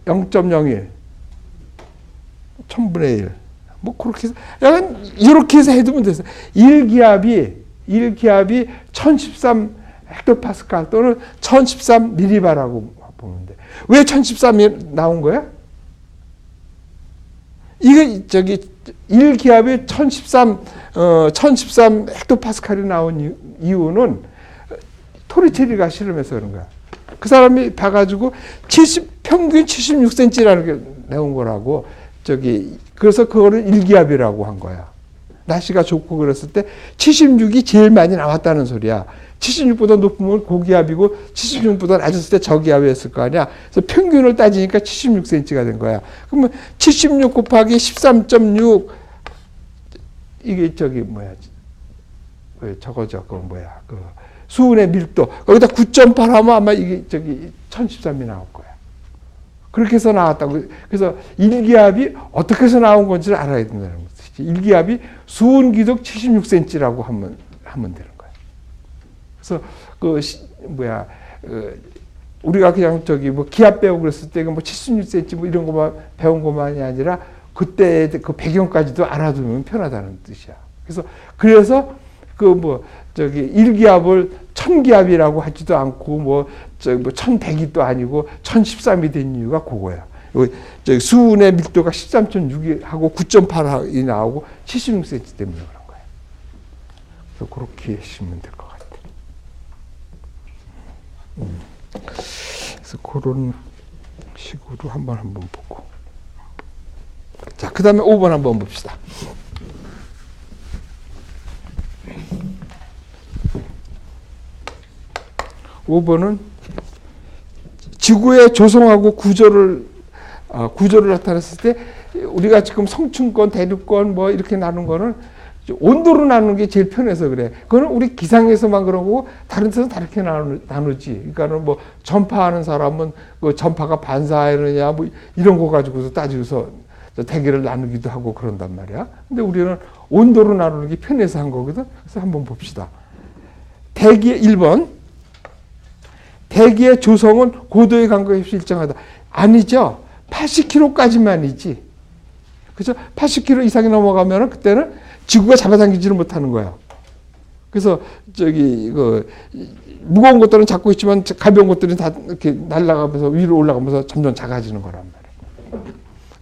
0.01 1000분의 1 뭐 그렇게 해서 약간 이렇게 해서 해두면 됐어. 1기압이 1013 헥토파스칼 또는 1013 밀리바라고 보면 돼. 왜 1013이 나온 거야? 이게 저기 1기압이 1013 헥토파스칼이 나온 이유는 토리첼리가 실험해서 그런 거야. 그 사람이 봐가지고 평균 76cm라는 게 나온 거라고 그래서 그거를 1기압이라고 한 거야. 날씨가 좋고 그랬을 때 76이 제일 많이 나왔다는 소리야. 76보다 높으면 고기압이고 76보다 낮았을 때 저기압이었을 거 아니야. 그래서 평균을 따지니까 76cm가 된 거야. 그러면 76 곱하기 13.6 이게 저기 뭐야? 저거죠. 그 뭐야? 그 수은의 밀도. 거기다 9.8 하면 아마 이게 저기 1013이 나올 거야. 그렇게 해서 나왔다고. 그래서 1기압이 어떻게 해서 나온 건지를 알아야 된다는 거지. 1기압이 수은 기둥 76cm라고 하면 되는 거야. 그래서 우리가 그냥 저기 뭐 기압 배우고 그랬을 때 뭐 76cm 뭐 이런 거만 배운 것만이 아니라 그때 그 배경까지도 알아두면 편하다는 뜻이야. 그래서 그 뭐 저기 1기압을 1000기압이라고 하지도 않고 뭐 1100이 또 아니고 1013이 된 이유가 그거야. 저기 수은의 밀도가 13.6이 하고 9.8이 나오고 76cm 때문에 그런 거야. 그래서 그렇게 하시면 될 것 같아. 그래서 그런 식으로 한번 보고. 자, 그 다음에 5번 한번 봅시다. (5번은) 지구의 조성하고 구조를 나타냈을 때 우리가 지금 성층권, 대륙권 뭐 이렇게 나눈 거는 온도로 나누는 게 제일 편해서 그래. 그거는 우리 기상에서만 그러고 다른 데서 다르게 나누지. 그러니까는 뭐 전파하는 사람은 그 전파가 반사하느냐 뭐 이런 거 가지고서 따지고서 대결을 나누기도 하고 그런단 말이야. 근데 우리는 온도로 나누는 게 편해서 한 거거든. 그래서 한번 봅시다. 1번. 대기의 조성은 고도의 간격에 없이 일정하다. 아니죠. 80km까지만이지. 그죠? 80km 이상이 넘어가면은 그때는 지구가 잡아당기지를 못하는 거야. 그래서 무거운 것들은 잡고 있지만 가벼운 것들은 다 이렇게 날아가면서 위로 올라가면서 점점 작아지는 거란 말이야.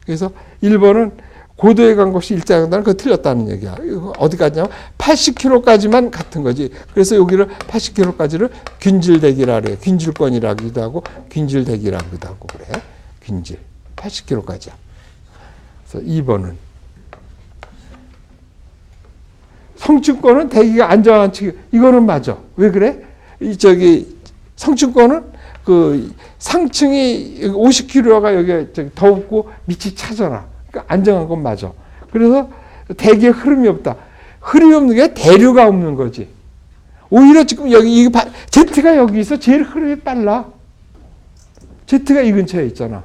그래서 1번은 고도의 간격이 일정하다는 거 틀렸다는 얘기야. 어디까지냐면 80km까지만 같은 거지. 그래서 여기를 80km까지를 균질대기라 그래요. 균질권이라기도 하고 균질대기라기도 하고 그래. 균질. 80km까지야. 그래서 2번은 성층권은 대기가 안정한 측. 이거는 맞아. 왜 그래? 성층권은 그 상층이 50km가 여기 더웠고 밑이 차잖아. 그러니까 안정한 건 맞아. 그래서 대기에 흐름이 없다. 흐름이 없는 게 대류가 없는 거지. 오히려 지금 여기 Z가 여기서 제일 흐름이 빨라. Z가 이 근처에 있잖아.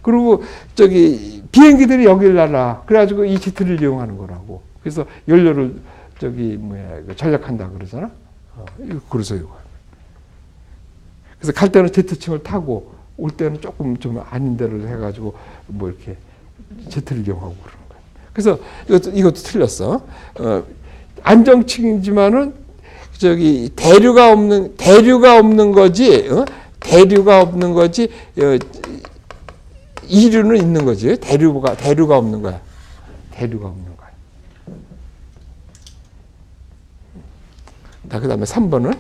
그리고 저기 비행기들이 여기를 날아. 그래가지고 이 Z를 이용하는 거라고. 그래서 연료를 전략한다 그러잖아. 그래서 이거. 그래서 갈 때는 Z층을 타고 올 때는 조금 좀 아닌 데를 해가지고 뭐 이렇게 Z를 이용하고 그러는 거야. 그래서 이것도 틀렸어. 안정층이지만은 저기 대류가 없는 거지. 대류가 없는 거지. 이류는 있는 거지. 대류가 없는 거야. 대류가 없는 거야. 자, 그다음에 3번은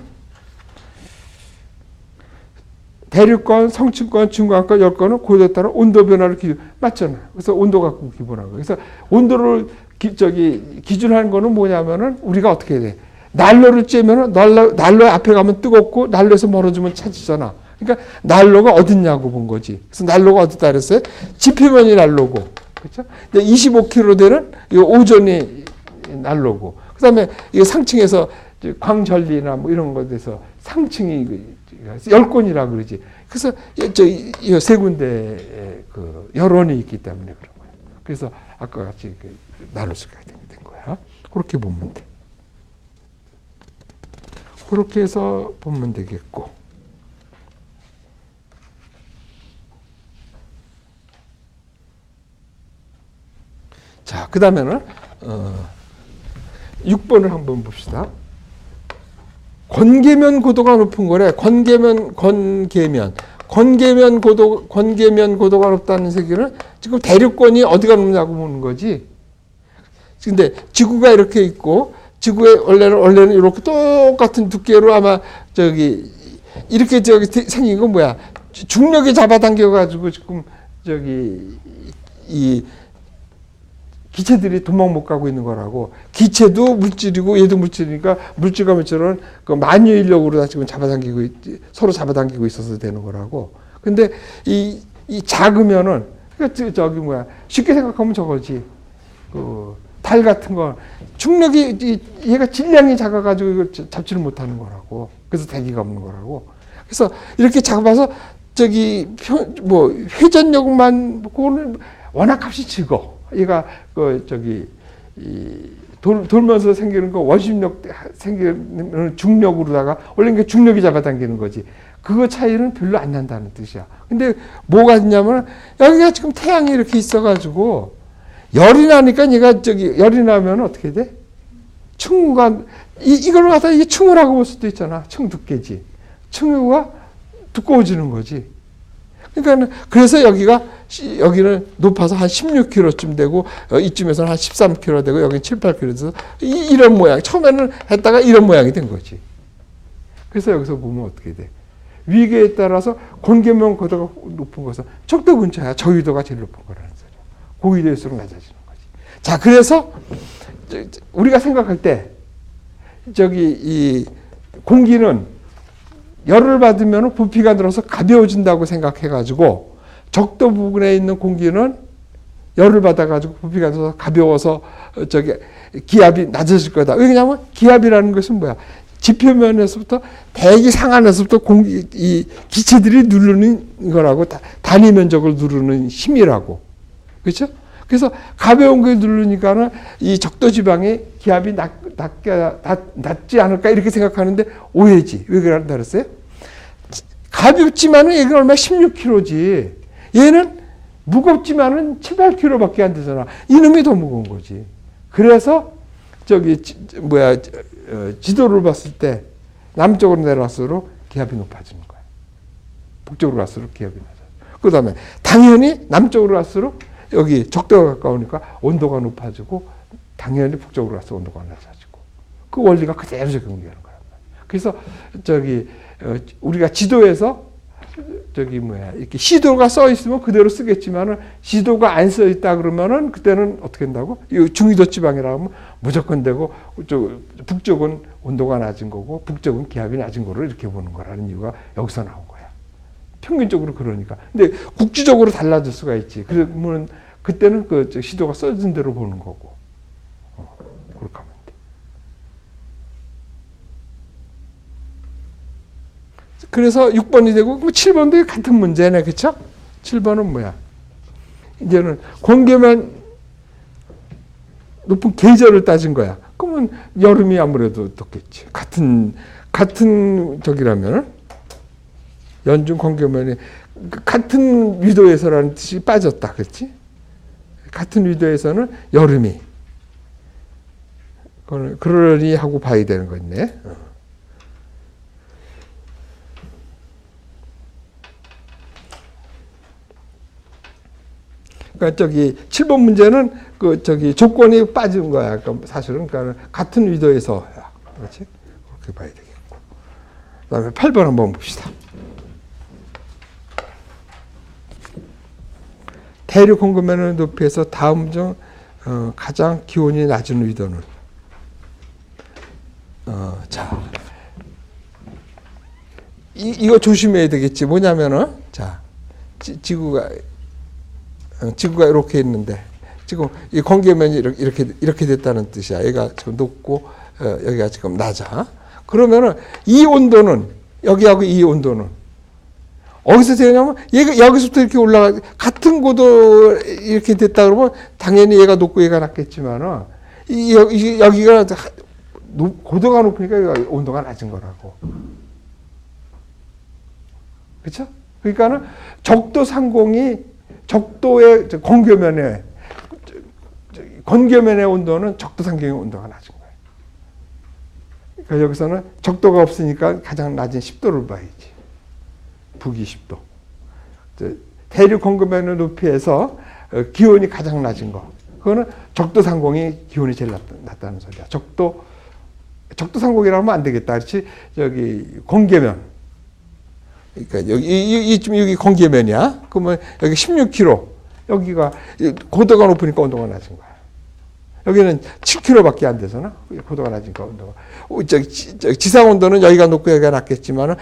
대류권, 성층권, 중간권, 열권은 고도에 따라 온도 변화를 맞잖아. 그래서 온도 갖고 기본한 거. 그래서 온도를 기준하는 거는 뭐냐면은 우리가 어떻게 해야 돼? 난로를 쬐면은 난로 앞에 가면 뜨겁고 난로에서 멀어지면 차지잖아. 그러니까 난로가 어딨냐고 본 거지. 그래서 난로가 어디다 그랬어요? 지표면이 난로고, 그렇죠? 25km 되는 이 오존이 난로고, 그다음에 이 상층에서 광전리나 뭐 이런 것에서 상층이 열권이라 그러지. 그래서 이 세 군데 그 열원이 있기 때문에 그런 거예요. 그래서 아까 같이 나눌 수가 된 거야. 그렇게 보면 돼. 그렇게 해서 보면 되겠고. 자, 그 다음에는 6번을 한번 봅시다. 건계면 고도가 높은 거래. 건계면 고도가 높다는 얘기는 지금 대륙권이 어디가 높냐고 보는 거지. 근데 지구가 이렇게 있고, 지구에 원래는 이렇게 똑같은 두께로 아마 이렇게 생긴 건 뭐야? 중력이 잡아당겨가지고 지금 이 기체들이 도망 못 가고 있는 거라고. 기체도 물질이고 얘도 물질이니까 물질과 물질은 그 만유인력으로 다 지금 서로 잡아당기고 있어서 되는 거라고. 근데 이 작으면은 쉽게 생각하면 저거지. 달 같은 거 중력이 얘가 질량이 작아가지고 이걸 잡지를 못하는 거라고. 그래서 대기가 없는 거라고. 그래서 이렇게 잡아서 회전력만 그거는 원학 값이 적어. 얘가 돌면서 생기는 거 원심력 생기는 중력으로다가 원래 이게 중력이 잡아당기는 거지. 그거 차이는 별로 안 난다는 뜻이야. 근데 뭐가 있냐면 여기가 지금 태양이 이렇게 있어가지고 열이 나니까 얘가 열이 나면 어떻게 돼? 층우가 이걸 갖다 이게 층우라고 볼 수도 있잖아. 층 두께지. 층우가 두꺼워지는 거지. 그러니까 그래서 여기는 높아서 한 16km쯤 되고 이쯤에서는 한 13km 되고 여기는 7, 8km 돼서 이런 모양. 처음에는 했다가 이런 모양이 된 거지. 그래서 여기서 보면 어떻게 돼? 위계에 따라서 건계면 고도가 높은 것은 적도 근처야. 저위도가 제일 높은 거라는 소리야. 고위도일수록 낮아지는 거지. 자, 그래서 우리가 생각할 때 이 공기는 열을 받으면 부피가 늘어서 가벼워진다고 생각해가지고 적도 부분에 있는 공기는 열을 받아가지고 부피가 늘어서 가벼워서 기압이 낮아질 거다. 왜냐하면 기압이라는 것은 뭐야? 지표면에서부터 대기 상안에서부터 이 기체들이 누르는 거라고 단위 면적을 누르는 힘이라고. 그렇죠? 그래서 가벼운 걸 누르니까는 이 적도 지방의 기압이 낮지 않을까 이렇게 생각하는데 오해지. 왜 그런다 그랬어요? 가볍지만은 얘가 얼마 16kg지. 얘는 무겁지만은 7, 8kg밖에 안 되잖아. 이놈이 더 무거운 거지. 그래서 지도를 봤을 때 남쪽으로 내려갈수록 기압이 높아지는 거야. 북쪽으로 갈수록 기압이 낮아져. 그 다음에 당연히 남쪽으로 갈수록 여기 적도가 가까우니까 온도가 높아지고 당연히 북쪽으로 가서 온도가 낮아지고 그 원리가 그대로 적용되는 거란 말이야. 그래서 우리가 지도에서 이렇게 시도가 써 있으면 그대로 쓰겠지만은 시도가 안 써 있다 그러면은 그때는 어떻게 된다고? 중위도 지방이라고 하면 무조건 되고 북쪽은 온도가 낮은 거고 북쪽은 기압이 낮은 거로 이렇게 보는 거라는 이유가 여기서 나온 거야. 평균적으로 그러니까. 근데 국지적으로 달라질 수가 있지. 그러면 그때는 시도가 써진 대로 보는 거고. 그렇게 하면 돼. 그래서 6번이 되고 7번도 같은 문제네. 그쵸? 7번은 뭐야? 이제는 공기면 높은 계절을 따진 거야. 그러면 여름이 아무래도 높겠지. 같은 저기라면 연중 공기면이 같은 위도에서라는 뜻이 빠졌다. 그렇지? 같은 위도에서는 여름이 그러니 하고 봐야 되는 거 있네. 그러니까 저기 7번 문제는 그 저기 조건이 빠진 거야. 그러니까 사실은 그러니까 같은 위도에서 그렇지? 그렇게 봐야 되겠고. 그다음에 8번 한번 봅시다. 대륙 공급면의 높이에서 다음 중 가장 기온이 낮은 위도는 자 이거 조심해야 되겠지. 뭐냐면은 자 지구가 이렇게 있는데 지금 이 공기면이 이렇게 됐다는 뜻이야. 얘가 지금 높고 여기가 지금 낮아. 그러면은 이 온도는 여기하고 이 온도는 어디서 되냐면 얘가 여기서부터 이렇게 올라가 같은 고도 이렇게 됐다 그러면 당연히 얘가 높고 얘가 낮겠지만은 여기가 고도가 높으니까 여기가 온도가 낮은 거라고. 그렇죠? 그러니까는 적도 상공이 적도의 건교면의 온도는 적도 상공의 온도가 낮은 거예요. 그러니까 여기서는 적도가 없으니까 가장 낮은 10도를 봐야지. 북위 10도. 대륙 건교면의 높이에서 기온이 가장 낮은 거. 그거는 적도 상공이 기온이 제일 낮다는 소리야. 적도 상공이라고 하면 안 되겠다. 그렇지? 여기 건교면. 그러니까 여기 건교면이야. 그러면 여기 16km. 여기가 고도가 높으니까 온도가 낮은 거야. 여기는 7km밖에 안 되잖아. 고도가 낮으니까 온도가. 지상 온도는 여기가 높고 여기가 낮겠지만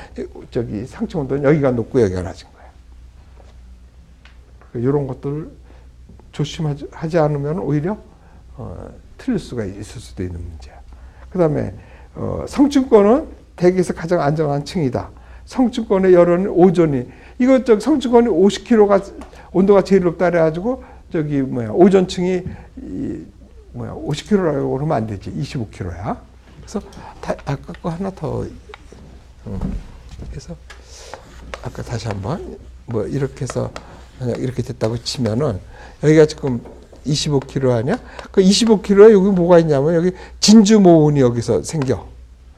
저기 상층 온도는 여기가 높고 여기가 낮은 거야. 이런 것들을 조심하지 않으면 오히려 틀릴 수가 있을 수도 있는 문제야. 그다음에 성층권은 대기에서 가장 안정한 층이다. 성층권의 열은 오존이 이거 성층권이 50km가 온도가 제일 높다 그래가지고 저기 오존층이 50km라고 그러면 안 되지. 25km야. 그래서 아까 거 하나 더. 그래서 아까 다시 한번 이렇게 해서 이렇게 됐다고 치면은 여기가 지금 25km 아니야? 그 25km에 여기 뭐가 있냐면 여기 진주모운이 여기서 생겨.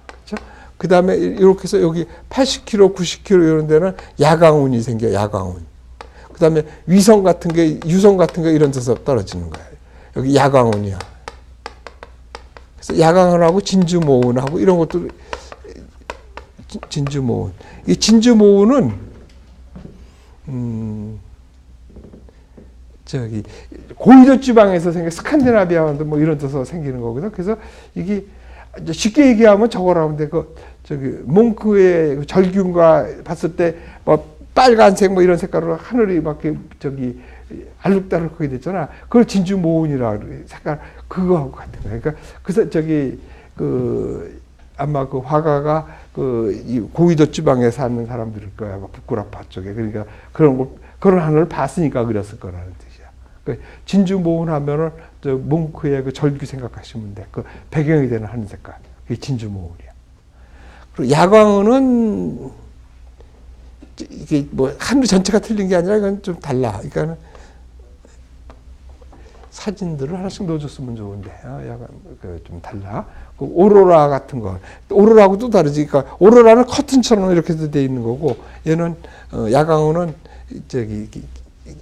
그렇죠? 그 다음에 이렇게 해서 여기 80km, 90km 이런 데는 야광운이 생겨. 야광운. 그 다음에 유성 같은 게 이런 데서 떨어지는 거야. 여기 야광운이야. 그래서 야광운하고 진주모운하고 이런 것도 진주모운. 이 진주모운은 저기 고위도 지방에서 생긴 스칸디나비아도 뭐 이런 데서 생기는 거거든. 그래서 이게 쉽게 얘기하면 저거라고 하는데 저기 몽크의 절균과 봤을 때 뭐 빨간색 뭐 이런 색깔로 하늘이 막 저기 알록달록하게 됐잖아. 그걸 진주모운이라 그래. 색깔 그거하고 같은 거야. 그러니까 그래서 저기 아마 그 화가가 이 고위도 지방에 사는 사람들일 거야. 부쿠라파 쪽에. 그러니까 그런 하늘을 봤으니까 그렸을 거라는 뜻이야. 그러니까 진주모운 하면은 저 몽크의 그 절규 생각하시면 돼. 그 배경이 되는 하늘 색깔. 그게 진주모운이야. 그리고 야광은 이게 뭐 하늘 전체가 틀린 게 아니라 이건 좀 달라. 그러니까는 사진들을 하나씩 넣어줬으면 좋은데, 약간 좀 달라. 그 오로라 같은 거, 오로라하고 또 다르지. 그러니까 오로라는 커튼처럼 이렇게 돼 있는 거고, 얘는 야광운은 저기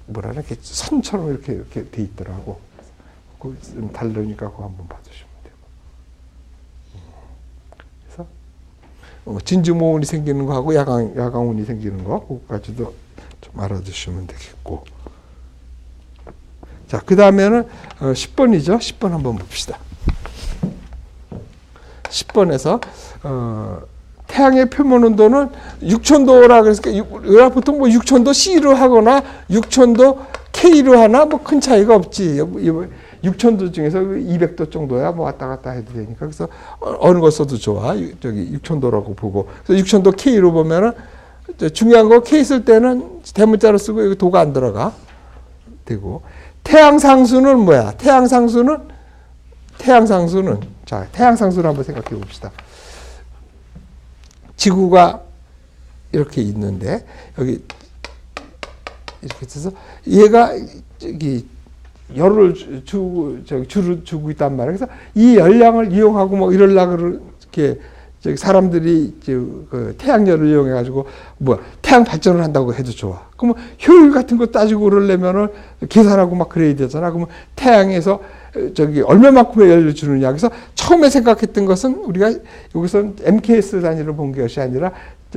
뭐라 그래, 선처럼 이렇게 돼 있더라고. 그 좀 다르니까 그거 한번 봐주시면 되고. 그래서 진주모운이 생기는 거하고 야광운이 생기는 거, 그거까지도 좀 알아두시면 되겠고. 자, 그 다음에는 10번이죠. 10번 한번 봅시다. 10번에서 태양의 표면 온도는 6000도라 그래서 보통 뭐 6000도 C로 하거나 6000도 K로 하나 뭐 큰 차이가 없지. 6000도 중에서 200도 정도야 뭐 왔다 갔다 해도 되니까. 그래서 어느 거 써도 좋아. 저기 6000도라고 보고. 그래서 6000도 K로 보면은 중요한 거 K 쓸 때는 대문자로 쓰고 여기 도가 안 들어가. 되고. 태양상수는 뭐야? 태양상수는 자, 태양상수를 한번 생각해 봅시다. 지구가 이렇게 있는데 여기 이렇게 있어서 얘가 저기 열을 주고 있단 말이에요. 그래서 이 열량을 이용하고 뭐 이럴라 그렇게 사람들이 그 태양열을 이용해 가지고 뭐 태양 발전을 한다고 해도 좋아. 그러면 효율 같은 거 따지고 그러려면은 계산하고 막 그래야 되잖아. 그러면 태양에서 저기 얼마만큼의 열을 주느냐. 그래서 처음에 생각했던 것은 우리가 여기서 MKS 단위로 본 것이 아니라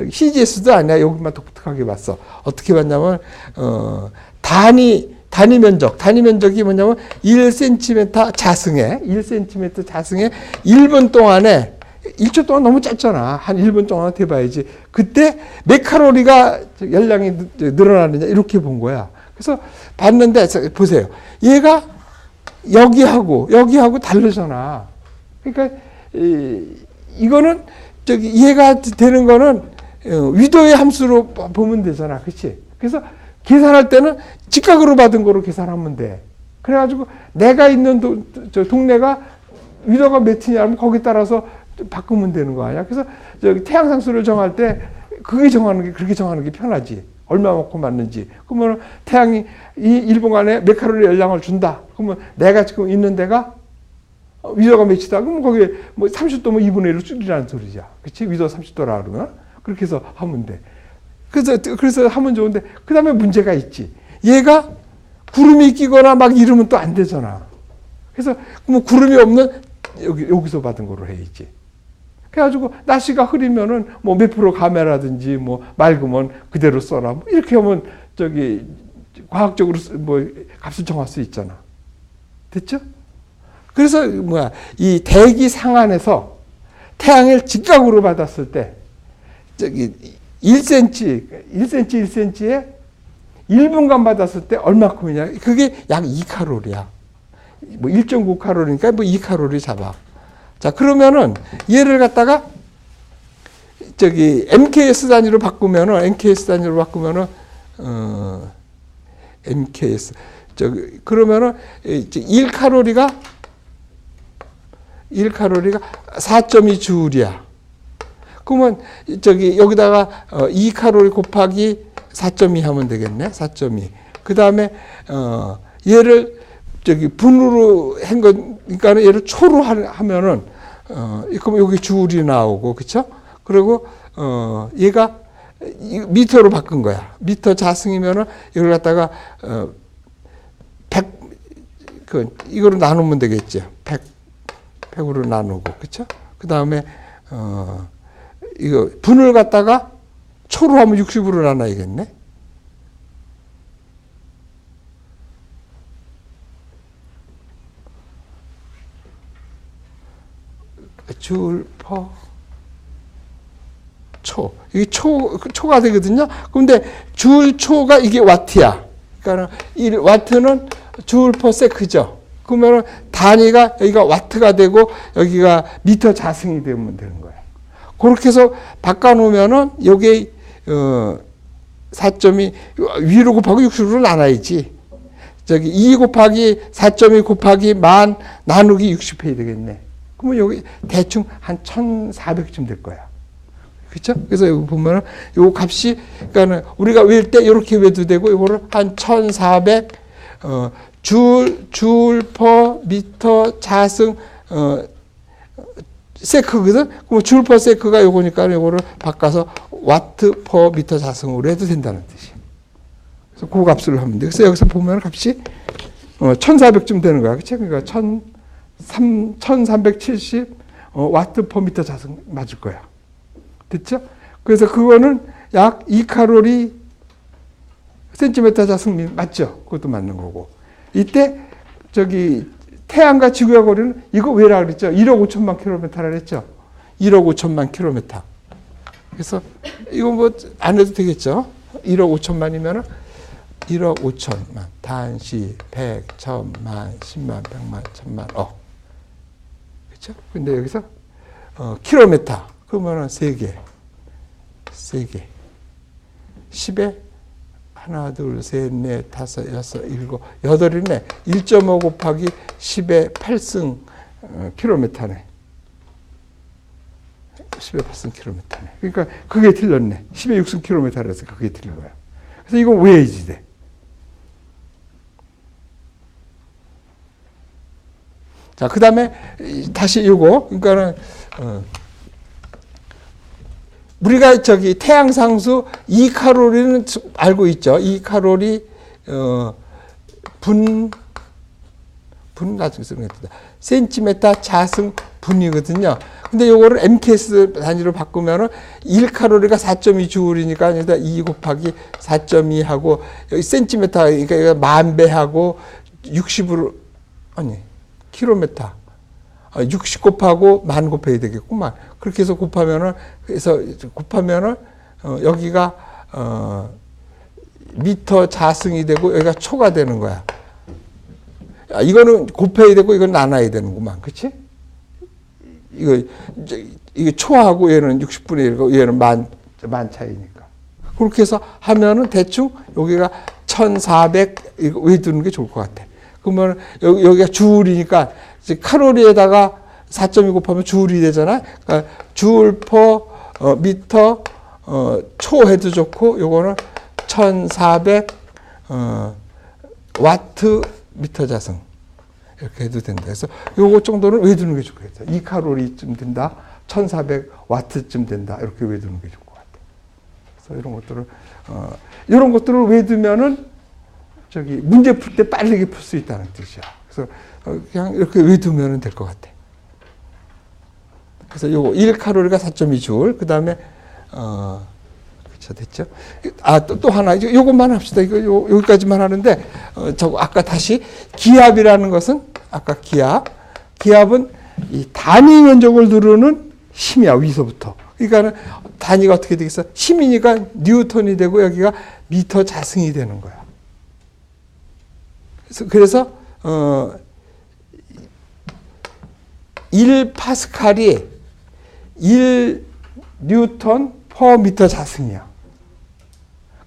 CGS도 아니야. 여기만 독특하게 봤어. 어떻게 봤냐면 단위 면적이 뭐냐면 1cm 자승에 1분 동안에 1초 동안 너무 짧잖아. 한 1분 동안 돼봐야지. 그때 몇 칼로리가 열량이 늘어나느냐 이렇게 본 거야. 그래서 봤는데 보세요. 얘가 여기하고 다르잖아. 그러니까 이거는 이해가 되는 거는 위도의 함수로 보면 되잖아. 그렇지? 그래서 계산할 때는 직각으로 받은 거로 계산하면 돼. 그래가지고 내가 있는 동네가 위도가 몇이냐 하면 거기에 따라서 바꾸면 되는 거 아니야. 그래서 태양상수를 정할 때 그렇게 정하는 게 편하지. 얼마만큼 맞는지. 그러면 태양이 이 1분간에 몇 칼로리 열량을 준다. 그러면 내가 지금 있는 데가 위도가 몇이다. 그러면 거기에 뭐 30도면 2분의 1로 줄이라는 소리죠. 그렇지? 위도 30도라 그러면 그렇게 해서 하면 돼. 그래서 하면 좋은데 그 다음에 문제가 있지. 얘가 구름이 끼거나 막 이러면 또 안 되잖아. 그래서 뭐 구름이 없는 여기서 받은 거로 해야지. 그래가지고 날씨가 흐리면은 뭐 몇 프로 감해라든지 뭐 맑으면 그대로 써라. 뭐 이렇게 하면 과학적으로 뭐 값을 정할 수 있잖아. 됐죠? 그래서 이 대기 상안에서 태양을 직각으로 받았을 때 1cm에 1분간 받았을 때 얼마큼이냐? 그게 약 2칼로리야. 뭐 1.9칼로리니까 뭐 2칼로리 잡아. 자, 그러면은 얘를 갖다가 MKS 단위로 바꾸면은 MKS 그러면은 1칼로리가 4.2 줄이야. 그러면 여기다가 2칼로리 곱하기 4.2 하면 되겠네. 4.2. 그다음에 얘를 분으로 한 거니까 얘를 초로 하면은 그럼 여기 줄이 나오고 그렇죠? 그리고 얘가 미터로 바꾼 거야. 미터 자승이면은 이걸 갖다가 100 이거로 나누면 되겠죠. 100으로 나누고 그렇죠? 그다음에 이거 분을 갖다가 초로 하면 60으로 나눠야겠네. 줄 퍼 초. 이게 초가 되거든요. 그런데 줄 초가 이게 와트야. 그러니까 이 와트는 줄 퍼 세크죠. 그러면 단위가 여기가 와트가 되고 여기가 미터 자승이 되면 되는 거예요. 그렇게 해서 바꿔놓으면은 여기 4.2 위로 곱하기 60으로 나눠야지. 2 곱하기 4.2 곱하기 10,000 나누기 60해야 되겠네. 그러면 여기 대충 한 1,400쯤 될 거야. 그렇죠? 그래서 여기 보면은 요 값이 그러니까는 우리가 외울 때 이렇게 외도 되고 이거를 한 1,400 줄 퍼 미터 자승 세크거든. 그럼 줄 퍼 세크가 요거니까 요거를 바꿔서 와트 퍼 미터 자승으로 해도 된다는 뜻이에요. 그래서 그 값을 하면 돼. 그래서 여기서 보면 값이 1,400쯤 되는 거야. 그렇죠? 그러니까 1,370 와트 퍼 미터 자승 맞을 거야. 됐죠? 그래서 그거는 약 2칼로리 센티미터 자승 맞죠? 그것도 맞는 거고. 이때 태양과 지구의 거리는 이거 왜라 그랬죠? 1억 5천만 킬로미터라 그랬죠? 1억 5천만 킬로미터. 그래서 이거 뭐 안 해도 되겠죠? 1억 5천만이면은 1억 5천만, 단시, 100, 1,000만, 10만, 100만, 1,000만, 그렇죠? 근데 여기서 킬로미터 그러면은 3개. 10에 하나, 둘, 셋, 넷, 다섯, 여섯, 일곱, 여덟이네. 1.5 곱하기 10의 8승 킬로미터네. 10의 8승 킬로미터네. 그러니까 그게 틀렸네. 10의 6승 킬로미터라서 그게 틀린 거야. 그래서 이거 왜이지 돼? 자, 그 다음에 다시 이거, 그러니까는, 우리가 저기 태양상수 2칼로리는 알고 있죠. 2칼로리, 분 가지고 쓰는 거 센티메타 자승 분이거든요. 근데 요거를 MKS 단위로 바꾸면은 1칼로리가 4.2주울이니까 2 곱하기 4.2 하고, 여기 센티메타, 그러니까 만 배하고 60으로, 아니, 킬로미터. 60 곱하고 만 곱해야 되겠구만. 그렇게 해서 곱하면은, 여기가, 미터 자승이 되고, 여기가 초가 되는 거야. 이거는 곱해야 되고, 이건 나눠야 되는구만. 그치? 이거 초하고 얘는 60분의 1이고, 얘는 만 차이니까. 그렇게 해서 하면은 대충 여기가 1400, 이거 왜 두는 게 좋을 것 같아. 그러면 여기가 주울이니까 칼로리에다가 4.2 곱하면 주울이 되잖아. 그러니까 주울 퍼 미터 초 해도 좋고 요거는 1400 와트 미터 자승 이렇게 해도 된다. 그래서 요거 정도는 외두는 게 좋겠다. 2칼로리쯤 된다. 1400 와트쯤 된다. 이렇게 외두는 게 좋을 것 같아. 그래서 이런 것들을 외두면은 저기 문제 풀 때 빠르게 풀 수 있다는 뜻이야. 그래서 그냥 이렇게 외두면 될 것 같아. 그래서 요거 1칼로리가 4.2줄. 그다음에 그쵸 됐죠? 또 하나 요것만 합시다. 이거 여기까지만 하는데 저거 아까 다시 기압이라는 것은 아까 기압은 이 단위 면적을 누르는 힘이야. 위서부터. 그러니까는 단위가 어떻게 되겠어? 힘이니까 뉴턴이 되고 여기가 미터 자승이 되는 거야. 그래서 1파스칼이 1 뉴턴 퍼 미터 자승이야.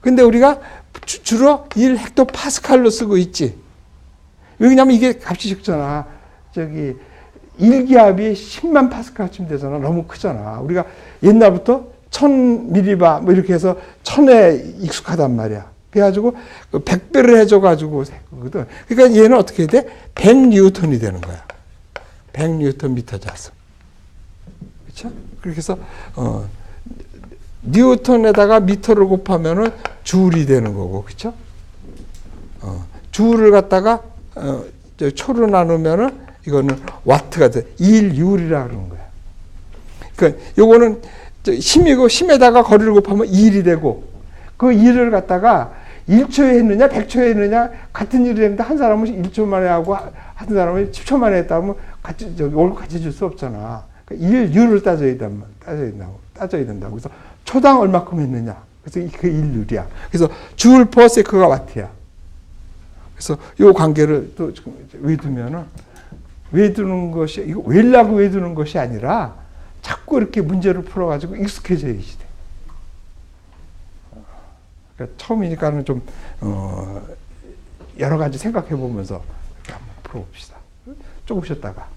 근데 우리가 주로 1 헥토 파스칼로 쓰고 있지. 왜냐면 이게 값이 적잖아. 저기 1기압이 10만 파스칼쯤 되잖아. 너무 크잖아. 우리가 옛날부터 1000mV 뭐 이렇게 해서 1000에 익숙하단 말이야. 그래가지고 100배를 해줘가지고 거든. 그러니까 얘는 어떻게 해야 돼? 100뉴턴이 되는 거야. 100뉴턴 미터 자승. 그렇죠? 그렇게 해서 뉴턴에다가 미터를 곱하면은 주울이 되는 거고, 그렇죠? 주울을 갖다가 초로 나누면은 이거는 와트가 돼. 1유울이라 그러는 거야. 그러니까 요거는 힘이고 힘에다가 거리를 곱하면 2일이 되고 그 2를 갖다가 1초에 했느냐 100초에 했느냐 같은 일을 했는데 한 사람은 1초 만에 하고 한 사람은 10초 만에 했다면 월급 같이 줄 수 없잖아. 그러니까 1유를 따져야 된다고. 그래서 초당 얼마큼 했느냐. 그래서 그 1유리야. 그래서 주울 퍼 세크가 와트야. 그래서 이 관계를 또 외두는 것이, 이거 외려고 외두는 것이 아니라 자꾸 이렇게 문제를 풀어가지고 익숙해져야지 돼. 그러니까 처음이니까는 좀, 여러 가지 생각해 보면서 이렇게 한번 풀어봅시다. 조금 쉬었다가.